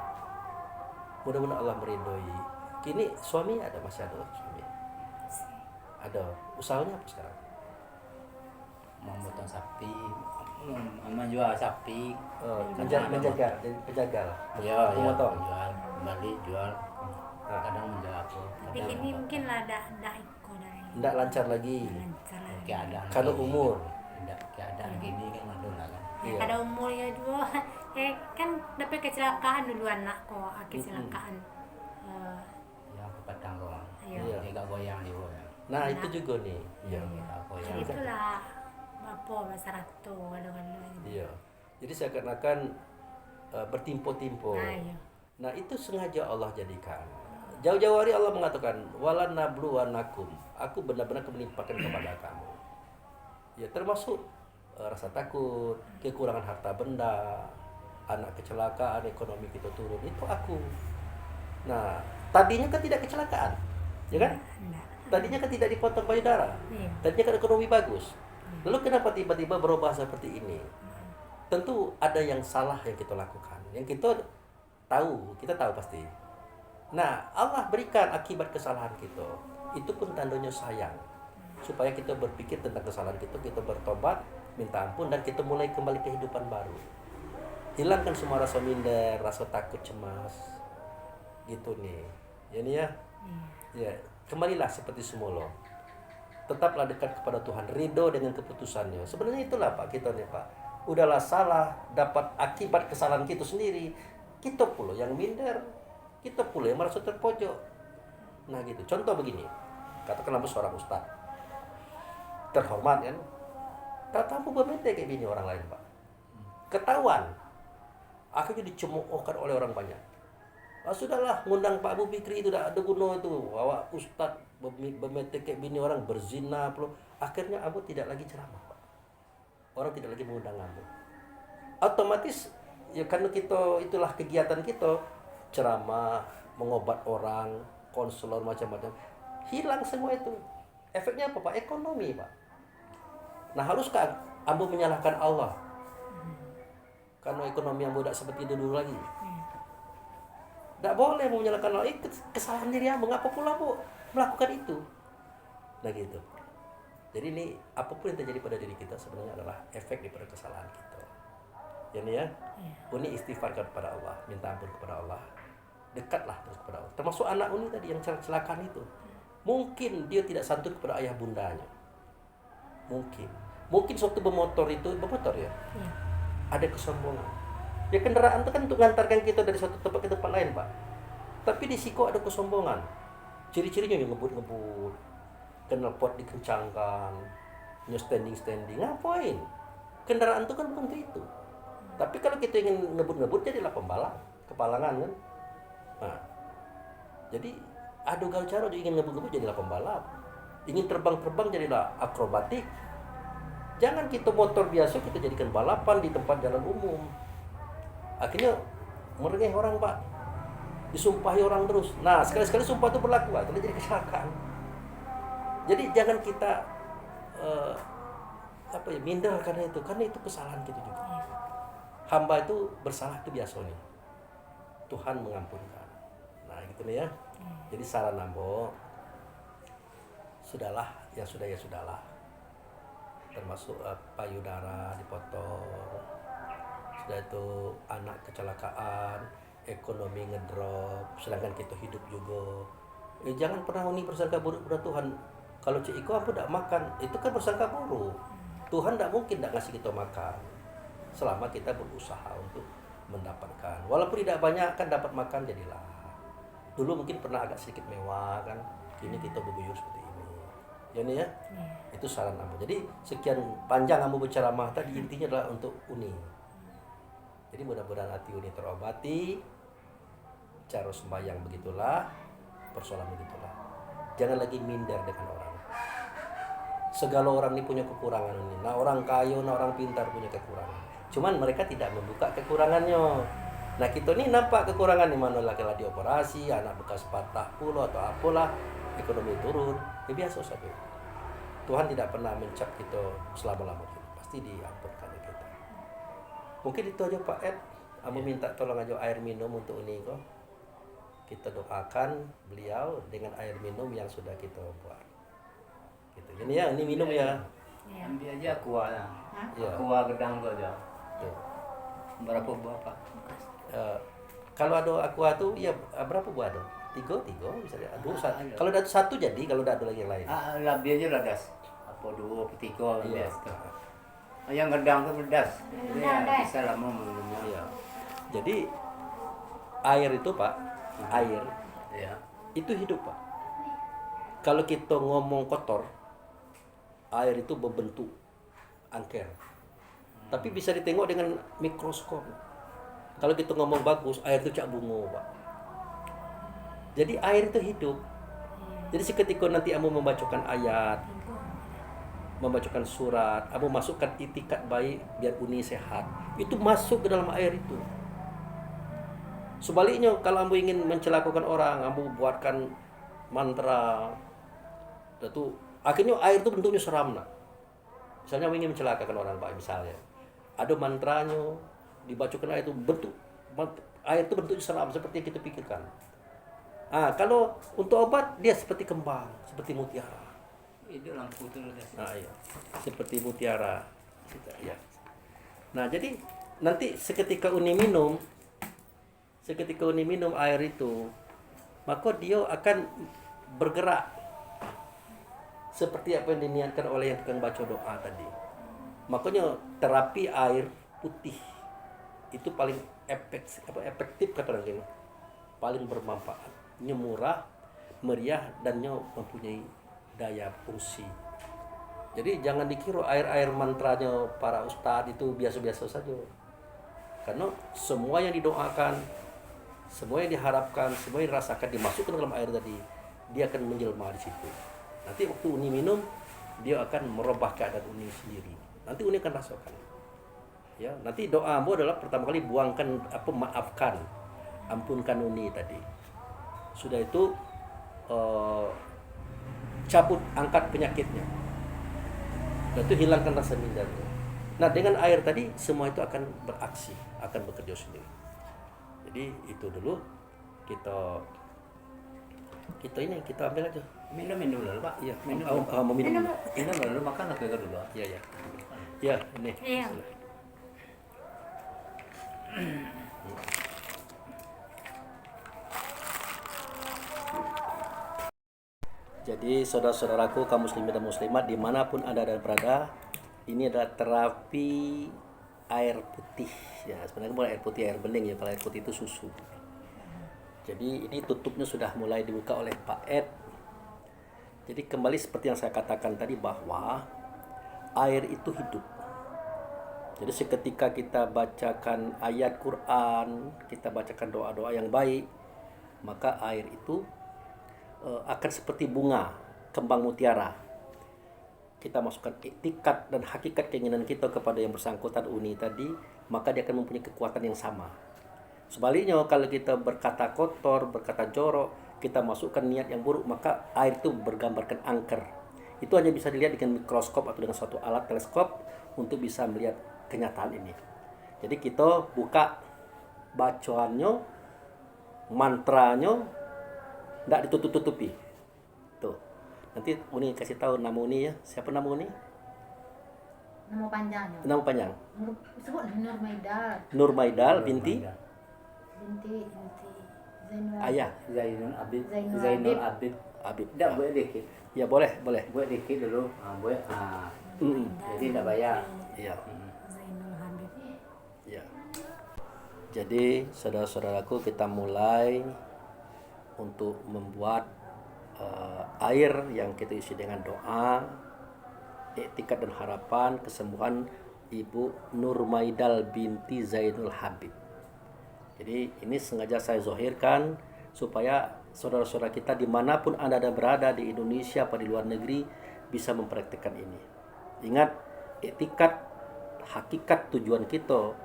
Mudah-mudahan Allah meridhoi. Kini suami masih ada suami. Ada. Usahanya apa sekarang? Memotong sapi, menjual sapi. Menjaga, jadi penjaga lah. Ya, Memotong. jual, kembali jual. Kadang menjual aku. Tapi ini mungkin lah ada iko dari. Tidak lancar lagi. Lancar lah. Keadaan Kalau gini. umur. Tidak, keadaan gini kan ngadu lah kan. Iya. Ada umurnya juga. Kan dapat kecelakaan dulu anak kok, kecelakaan. Ya aku petang kok. Iya. Dia gak goyang juga ya. Nah, itu juga nih. Iya. Gak goyang. Jadi itulah apa bahasa ratu kadang-kadang. Iya. Jadi seakan-akan bertimpo-timpo. Iya. Nah, itu sengaja Allah jadikan. Jauh-jauh hari Allah mengatakan, "Wala nabluwanakum." Aku benar-benar akan menimpakan kepada kamu. Ya, termasuk rasa takut, kekurangan harta benda, anak kecelakaan, ekonomi kita turun, itu aku. Nah, tadinya kan tidak kecelakaan, ya kan? Enggak. Tadinya kan tidak dipotong payudara, Iya. tadinya kan ekonomi bagus. Lalu kenapa tiba-tiba berubah seperti ini? Tentu ada yang salah yang kita lakukan, yang kita tahu pasti. Nah, Allah berikan akibat kesalahan kita. Itu pun tandanya sayang. Supaya kita berpikir tentang kesalahan kita bertobat, minta ampun, dan kita mulai kembali kehidupan baru. Hilangkan semua rasa minder, rasa takut, cemas. Gitu nih. Ya nih ya. Ya, kembalilah seperti semula. Tetaplah dekat kepada Tuhan, ridho dengan keputusannya. Sebenarnya itulah Pak kita nih Pak. Udahlah salah, dapat akibat kesalahan kita sendiri. Kita pula yang minder, kita pula yang merasa terpojok. Nah gitu. Contoh begini, katakanlah seorang ustaz terhormat kan, tak tahu bermete kayak bini orang lain Pak. Ketahuan, akhirnya dicemoohkan oleh orang banyak. Sudahlah, ngundang Pak Abu Fikri itu dah ada guna itu. Awak ustaz bermete kayak bini orang, berzina pula. Akhirnya Abu tidak lagi ceramah Pak. Orang tidak lagi mengundang Abu. Otomatis ya karena itulah kegiatan kita, ceramah, mengobat orang, konselor macam-macam. Hilang semua itu. Efeknya apa Pak? Ekonomi Pak. Nah, haruskah Abu menyalahkan Allah? Karena ekonomi Abu tidak seperti dulu lagi. Tidak boleh menyalahkan Allah. Kesalahan diri Abu. Ngapa pula Abu melakukan itu? Nah gitu. Jadi ini apapun yang terjadi pada diri kita sebenarnya adalah efek daripada kesalahan kita. Jadi ya, Uni istighfar kepada Allah, minta ampun kepada Allah, dekatlah terus kepada Allah. Termasuk anak Uni tadi yang kecelakaan itu. Mungkin dia tidak santun kepada ayah bundanya. Mungkin suatu bermotor ya, Iya. ada kesombongan. Ya kendaraan itu kan untuk mengantarkan kita dari satu tempat ke tempat lain Pak. Tapi di siko ada kesombongan. Ciri-cirinya yang ngebut-ngebut, knalpot dikencangkan, standing, ngapain? Kendaraan itu kan bukan itu. Tapi kalau kita ingin ngebut-ngebut jadilah pembalap, kepalangan kan. Nah, jadi adu gaucharo ingin ngebut-ngebut jadilah pembalap. Ingin terbang-terbang jadilah akrobatik. Jangan kita motor biasa kita jadikan balapan di tempat jalan umum. Akhirnya merengeh orang, Pak. Disumpahi orang terus. Nah, sekali-sekali sumpah itu berlaku, Pak. Itu jadi kecelakaan. Jadi jangan kita minder karena itu kesalahan kita juga. Hamba itu bersalah itu biasa nih. Tuhan mengampunkan. Nah, gitu nih ya. Jadi saran ambo, sudahlah, yang sudah ya sudahlah. Termasuk payudara dipotong. Sudah itu anak kecelakaan, ekonomi ngedrop, sedangkan kita hidup juga. Jangan pernah bersangka buruk pada Tuhan. Kalau Cik Iko apa tidak makan, itu kan bersangka buruk. Tuhan tidak mungkin tidak ngasih kita makan selama kita berusaha untuk mendapatkan. Walaupun tidak banyak kan dapat makan jadilah. Dulu mungkin pernah agak sedikit mewah kan, kini kita berguyur seperti ini. Ya nih ya, itu saran ambo. Jadi sekian panjang ambo berceramah tadi, intinya adalah untuk Uni. Jadi mudah-mudahan hati Uni terobati. Cara sembahyang begitulah, persoalan begitulah. Jangan lagi minder dengan orang. Segala orang ini punya kekurangan ini. Nah orang kaya, nah orang pintar punya kekurangan. Cuman mereka tidak membuka kekurangannya. Nah kita ini nampak kekurangan di mana laki-laki dioperasi, anak bekas patah pulau atau apalah, ekonomi turun. Ya biasa saja. Tuhan tidak pernah mencap kita selama-lamanya. Pasti diampunkan kita. Mungkin itu aja Pak Ed. Aku minta tolong aja air minum untuk ini kok. Kita doakan beliau dengan air minum yang sudah kita buat. Gitu. Ini ya, ini minum ya. Ambil aja aqua lah. Ya. Aqua gedang tu aja. Tuh. Berapa buah Pak? Kalau ada aqua tuh ya berapa buah ada? Tiga misalnya. Kalau ada satu jadi, kalau ada lagi yang lain. Lebih aja lah das. Apa dua, apa tiga Iya. biasa. Yang gedang tu pedas. Gedang, Ya, dah. bisa lama minumnya. Iya. Jadi air itu Pak, air Ya. itu hidup Pak. Kalau kita ngomong kotor, air itu berbentuk angker. Tapi bisa ditengok dengan mikroskop. Kalau kita ngomong bagus, air itu cak bunga Pak. Jadi air itu hidup. Jadi seketika nanti kamu membacakan ayat, membacakan surat, kamu masukkan itikat baik biar Uni sehat, itu masuk ke dalam air itu. Sebaliknya kalau kamu ingin mencelakakan orang, kamu buatkan mantra, itu akhirnya air itu bentuknya seram nak. Misalnya kamu ingin mencelakakan orang Pak, misalnya ada mantranya, dibacakan air itu air itu bentuknya seram seperti yang kita pikirkan. Kalau untuk obat dia seperti kembang, seperti mutiara. Itu lampu tu das. Iya. Seperti mutiara. Ya. Nah, jadi nanti seketika Uni minum air itu, maka dia akan bergerak seperti apa yang diniatkan oleh yang tukang baca doa tadi. Makanya terapi air putih itu paling efektif kata orang ini, paling bermanfaat, murah, meriah, dan mempunyai daya fungsi. Jadi jangan dikira air mantranya para ustadz itu biasa-biasa saja. Karena semua yang didoakan, semua yang diharapkan, semua yang dirasakan dimasukkan dalam air tadi, dia akan menjelma di situ. Nanti waktu Uni minum, dia akan merubah keadaan Uni sendiri. Nanti Uni akan rasakan. Ya, nanti doamu adalah pertama kali maafkan, ampunkan Uni tadi. Sudah itu cabut, angkat penyakitnya. Dan itu hilangkan rasa mindernya. Nah, dengan air tadi semua itu akan beraksi, akan bekerja sendiri. Jadi itu dulu kita ambil aja. Minum dulu Pak. Iya, Minum. mau minum. Minum dulu, makan apa dulu? Iya. Ya, ini. Iya. Jadi saudara-saudaraku kaum muslimin dan muslimat dimanapun Anda dan berada, ini adalah terapi air putih. Ya, sebenarnya bukan air putih, air bening ya. Kalau air putih itu susu. Jadi ini tutupnya sudah mulai dibuka oleh Pak Ed. Jadi kembali seperti yang saya katakan tadi bahwa air itu hidup. Jadi seketika kita bacakan ayat Quran, kita bacakan doa-doa yang baik, maka air itu akan seperti bunga kembang mutiara. Kita masukkan iktikat dan hakikat keinginan kita kepada yang bersangkutan uni tadi, maka dia akan mempunyai kekuatan yang sama. Sebaliknya kalau kita berkata kotor, berkata jorok, kita masukkan niat yang buruk, maka air itu bergambarkan angker. Itu hanya bisa dilihat dengan mikroskop atau dengan suatu alat teleskop untuk bisa melihat kenyataan ini. Jadi kita buka bacaannya, mantranya, tidak ditutup-tutupi. Tuh. Nanti Uni kasih tahu nama Uni ya. Siapa nama Uni? Nama panjangnya. Nama panjang. Sebut Nur Maidal Nur Maidal binti binti Zainul Ayah. Zainul Abid. Zainul Zainul Abid. Abid. Abid. Tidak boleh dikit. Ya boleh, boleh. Buat dikit dulu. Buat jadi tidak bayar. Iya. Zainul Habib. Ya. Jadi saudara-saudaraku, kita mulai untuk membuat air yang kita isi dengan doa, iktikad dan harapan kesembuhan Ibu Nur Maidal binti Zainul Habib. Jadi ini sengaja saya zahirkan supaya saudara-saudara kita dimanapun Anda berada di Indonesia atau di luar negeri bisa mempraktikkan ini. Ingat, iktikad hakikat tujuan kita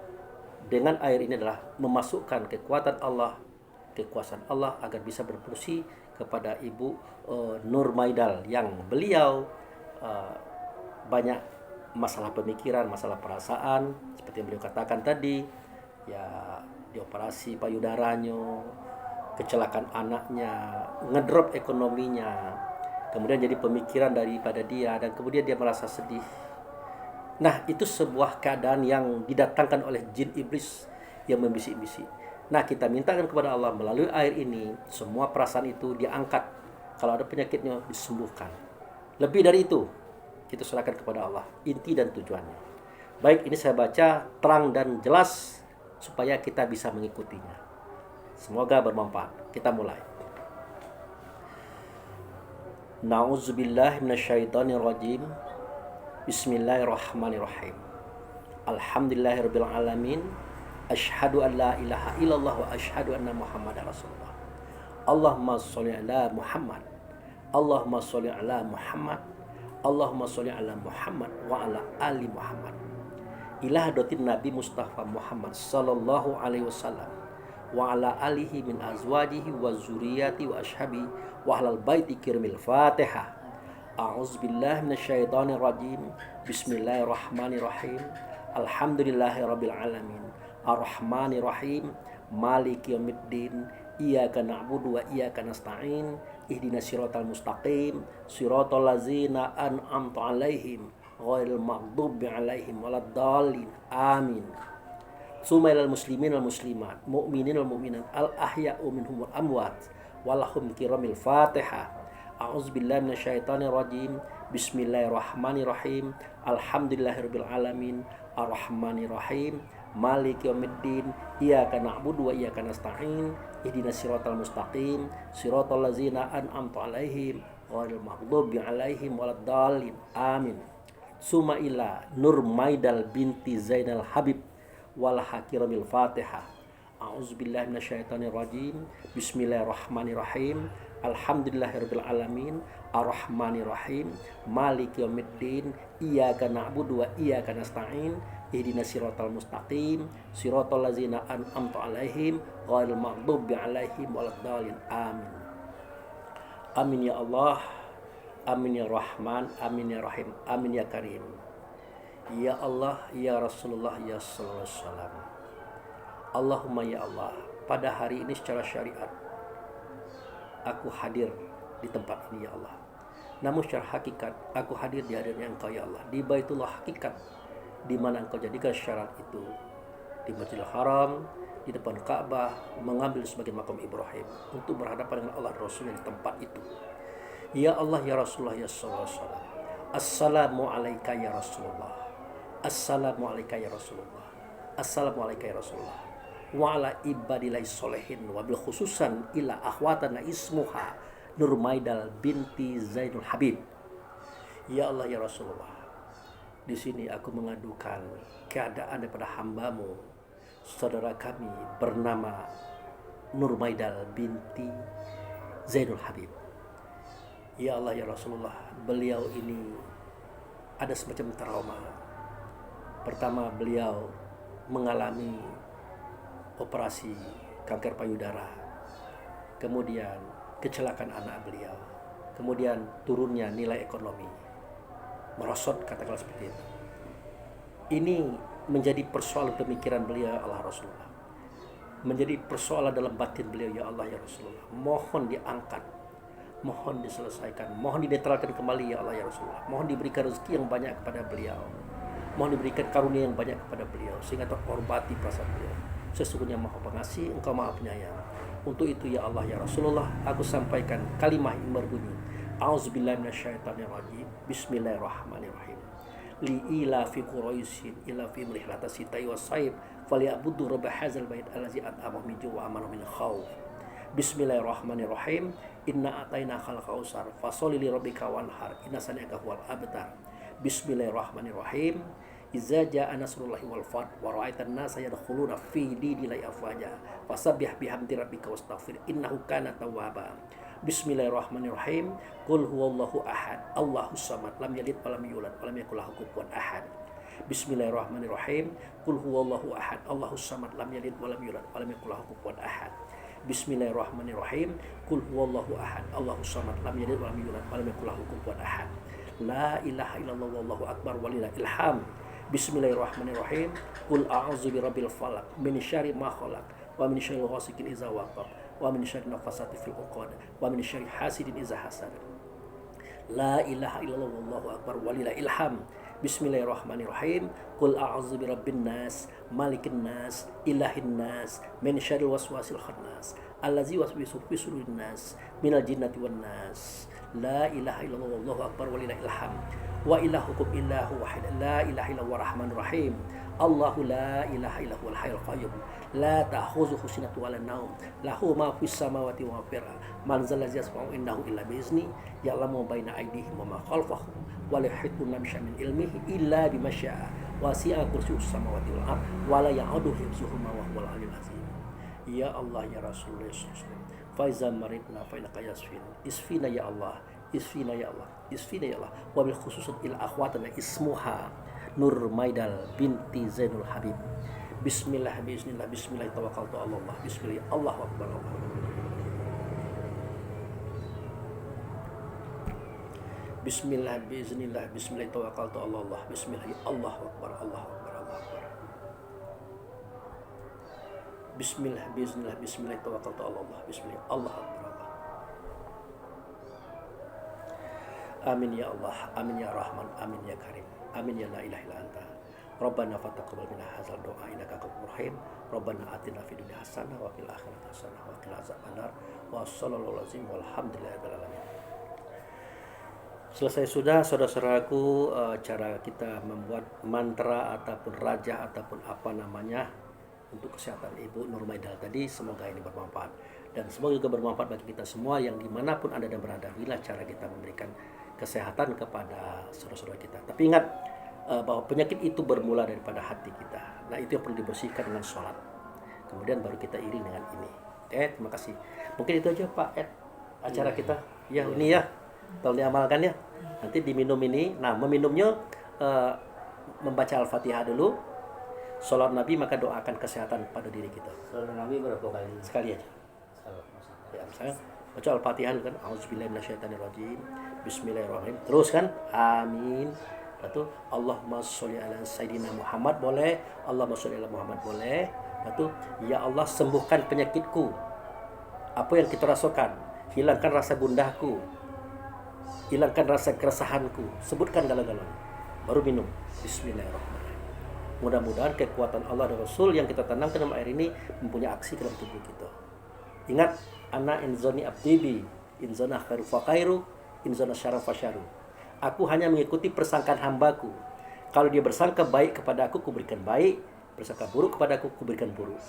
dengan air ini adalah memasukkan kekuatan Allah, kekuasaan Allah agar bisa berfungsi kepada Ibu Nur Maidal yang beliau banyak masalah pemikiran, masalah perasaan seperti yang beliau katakan tadi, ya dioperasi payudaranya, kecelakaan anaknya, ngedrop ekonominya, kemudian jadi pemikiran daripada dia dan kemudian dia merasa sedih. Nah, itu sebuah keadaan yang didatangkan oleh jin iblis yang membisik-bisik. Nah, kita mintakan kepada Allah melalui air ini, semua perasaan itu diangkat. Kalau ada penyakitnya, disembuhkan. Lebih dari itu, kita serahkan kepada Allah, inti dan tujuannya. Baik, ini saya baca terang dan jelas supaya kita bisa mengikutinya. Semoga bermanfaat. Kita mulai. Na'udzubillahi minasyaitonirrajim. Bismillahirrahmanirrahim. Alhamdulillahirabbil alamin. Asyhadu an la ilaha illallah wa asyhadu anna Muhammadar Rasulullah. Allahumma sholli ala Muhammad. Allahumma sholli ala Muhammad. Allahumma sholli ala Muhammad wa ala ali Muhammad. Ila hadratin Nabi Mustafa Muhammad sallallahu alaihi wasallam wa ala alihi min azwajihi wa zuriyati wa ashabi wa ahlal baiti kiramil Fatihah. A'udzubillahi minasyaitonir rajim. Bismillahirrahmanirrahim. Alhamdulillahirabbil alamin. Ar-Rahmanir Rahim. Maliki yaumiddin. Iyyaka na'budu wa iyyaka nasta'in. Ihdinas siratal mustaqim. Siratal ladzina an'amta 'alaihim ghairil maghdubi 'alaihim waladdallin. Amin. Sumailal muslimin wal muslimat, mu'minin wal mu'minat, al ahya'u minhum wal amwat, walahum kiramil Fatihah. A'udzubillahi minasyaitonir rajim. Bismillahirrahmanirrahim. Alhamdulillahirabbil alamin. Ar-Rahmanir Rahim. Maliki yaumiddin. Iyyaka na'budu wa iyyaka nasta'in. Ihdinas siratal mustaqim. Siratal ladzina an'amta 'alaihim ghairil maghdubi 'alaihim waladdallin. Amin. Suma ila Nur Maidal binti Zainal Habib wal hakiramil Fatihah. A'udzubillahi minasyaitonir rajim. Bismillahirrahmanirrahim. Alhamdulillahirabbil alamin. Ar-Rahmanir Rahim. Maliki yaumiddin. Iyyaka na'budu wa iyyaka nasta'in. Ihdinas siratal mustaqim. Siratal ladzina an'amta 'alaihim ghairil maghdubi 'alaihim waladdallin. Amin. Amin ya Allah. Amin ya Rahman. Amin ya Rahim. Amin ya Karim. Ya Allah, ya Rasulullah, ya sallallahu alaihi wasallam. Allahumma ya Allah, pada hari ini secara syariat aku hadir di tempat ini ya Allah. Namun secara hakikat aku hadir di hadiratnya Engkau ya Allah, di Baitullah hakikat, di mana Engkau jadikan syarat itu di Masjidil Haram, di depan Ka'bah, mengambil sebagai makam Ibrahim untuk berhadapan dengan Allah Rasulnya di tempat itu. Ya Allah, ya Rasulullah, ya sallallahu alaihi wasallam. Assalamu alayka ya Rasulullah. Assalamu alayka ya Rasulullah. Assalamu alayka ya Rasulullah. Wa ala ibadillahi sholihin wa bil khususan ila akhwatana ismuha Nur Maidal binti Zainul Habib. Ya Allah, ya Rasulullah. Di sini aku mengadukan keadaan daripada hambamu, saudara kami bernama Nur Maidal binti Zainul Habib. Ya Allah ya Rasulullah, beliau ini ada semacam trauma. Pertama, beliau mengalami operasi kanker payudara. Kemudian kecelakaan anak beliau. Kemudian turunnya nilai ekonomi. Merosot, katakanlah seperti itu. Ini menjadi persoalan pemikiran beliau ya Allah Rasulullah. Menjadi persoalan dalam batin beliau ya Allah ya Rasulullah. Mohon diangkat, mohon diselesaikan, mohon dinetralkan kembali ya Allah ya Rasulullah. Mohon diberikan rezeki yang banyak kepada beliau, mohon diberikan karunia yang banyak kepada beliau, sehingga terhormati perasaan beliau. Sesungguhnya Maha Pengasih, Engkau Maha Penyayang. Untuk itu ya Allah ya Rasulullah, aku sampaikan kalimah yang berbunyi, A'udzubillahi minasyaitonirrajim. Bismillahirrahmanirrahim. Li ila fi quraisyin ila fi rihlata sitai wasaib falyabudu rabb hadzal bait allazi at'amahum min ju' wa amanahum min khauf. Bismillahirrahmanirrahim. Inna ataina khal kausar fasholli li rabbika wanhar inna sanaka huwal abtar. Bismillahirrahmanirrahim. Iza jaa nasrullahi wal fath wa ra'aitan nasa yadkhuluna fi dinillahi afwaja fasabbih bihamdi rabbika wastaghfir innahu kana tawwaba. Bismillahirrahmanirrahim. Qul huwallahu ahad, Allahus samad, lam yalid wa lam yulad wa lam yakul lahu kufuwan ahad. Bismillahirrahmanirrahim. Qul huwallahu ahad, Allahus samad, lam yalid wa lam yulad wa lam yakul lahu kufuwan ahad. Bismillahirrahmanirrahim. Qul huwallahu ahad, Allahus samad, lam yalid wa lam yulad wa lam yakul lahu kufuwan ahad. La ilaha illallah wallahu akbar walillahil ilham. Bismillahirrahmanirrahim. Qul a'udzu birabbil falaq min syarri ma khalaq wa min syarri ghasiqin idza waqab wa min syarri nafasati fil 'uqad wa min syarri hasidin idza hasad. La ilaha illallah wallahu akbar walillahil ilham. Bismillahirrahmanirrahim. Qul a'udzu birabbin nas malikin nas ilahin nas min syarril waswasil khannas allazi waswisu fi sudurin nas minal jinnati wan nas. La ilaha illallah wallahu akbar walillahil ilham. Wa ilahukum illahu wahid la ilaha illallah rahmanur rahim. Allahu la ilaha illahu al hayyul qayyum la ta'khuzuhu sinatun wa la naum lahu ma fis samawati wa ma fil ardh man zal ladzi yasma'u innahu illa bi izni ya'lamu baina aydihim wa ma khalfahum wa la yuhituna bi syai'in min ilmihi illa bima syaa wasi'a kursiyyus samawati wal ardh wa la ya'uduhu hifdzuhuma wa huwal 'aliyyul 'azim. Ya Allah ya Rasulullah faiza maridna fa innaka yasfin isfina ya Allah isfina ya Allah isfina ya Allah wa bil khususun il akhwatana ismuha Nur Maidal binti Zainul Habib. Bismillah bismillah bismillah tawakkaltu ala Allah. Bismillah Allahu akbar Allah. Bismillah bismillah bismillah tawakkaltu ala Allah. Bismillah Allahu akbar Allahu akbar Allahu akbar. Bismillah bismillah bismillah tawakkaltu ala Allah. Bismillah Allahu akbar Allah. Amin ya Allah, amin ya Rahman, amin ya Karim. Amin ya la ilaha illa anta. Rabbana fataqabbal minna hadzal du'a innaka ghafurur rahim. Rabbana atina fid dunya hasanah wa fil akhirati hasanah wa qina azabannar. Wa sallallahu alaihi walhamdulillahirabbil alamin. Selesai sudah saudara-saudaraku cara kita membuat mantra ataupun raja ataupun apa namanya untuk kesehatan Ibu Nur Maidal tadi. Semoga ini bermanfaat dan semoga juga bermanfaat bagi kita semua yang dimanapun Anda dan berada. Inilah cara kita memberikan kesehatan kepada saudara-saudara kita. Tapi ingat bahwa penyakit itu bermula daripada hati kita. Nah, itu yang perlu dibersihkan dengan sholat. Kemudian baru kita iring dengan ini. Terima kasih. Mungkin itu aja Pak Ed acara kita. Ya, ini ya. Tolong diamalkan ya. Nanti diminum ini. Nah, meminumnya membaca Al-Fatihah dulu. Sholat Nabi, maka doakan kesehatan pada diri kita. Sholat Nabi berapa kali? Sekali aja. Ya, misalnya baca Al-Fatihah kan, auzubillahi minasyaitonirrajim. Bismillahirrahmanirrahim. Terus kan, amin. Lalu Allahumma sholli ala sayyidina Muhammad boleh, Allahumma sholli ala Muhammad boleh. Lalu ya Allah sembuhkan penyakitku. Apa yang kita rasakan, hilangkan rasa gundahku, hilangkan rasa keresahanku. Sebutkan galanya. Baru minum. Bismillahirrahmanirrahim. Mudah-mudahan kekuatan Allah dan Rasul yang kita tanamkan dalam air ini mempunyai aksi dalam tubuh kita. Ingat, ana inzoni abdibi, inzona khairu fa khairu, inzona syarra fa syarru. Aku hanya mengikuti persangkaan hambaku. Kalau dia bersangka baik kepada aku, kuberikan baik. Bersangka buruk kepada aku, kuberikan buruk.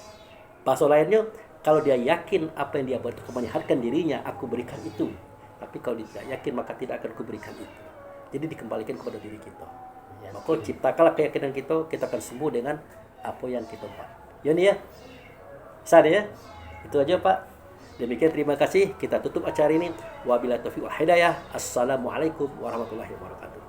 Bahasa lainnya, kalau dia yakin apa yang dia buat itu menyehatkan dirinya, aku berikan itu. Tapi kalau dia tidak yakin, maka tidak akan kuberikan itu. Jadi dikembalikan kepada diri kita. Maka ciptakanlah keyakinan kita akan sembuh dengan apa yang kita buat. Ya nih ya. Bisa ya. Itu aja Pak. Demikian, terima kasih. Kita tutup acara ini. Wabillahi taufiq wal hidayah. Assalamualaikum warahmatullahi wabarakatuh.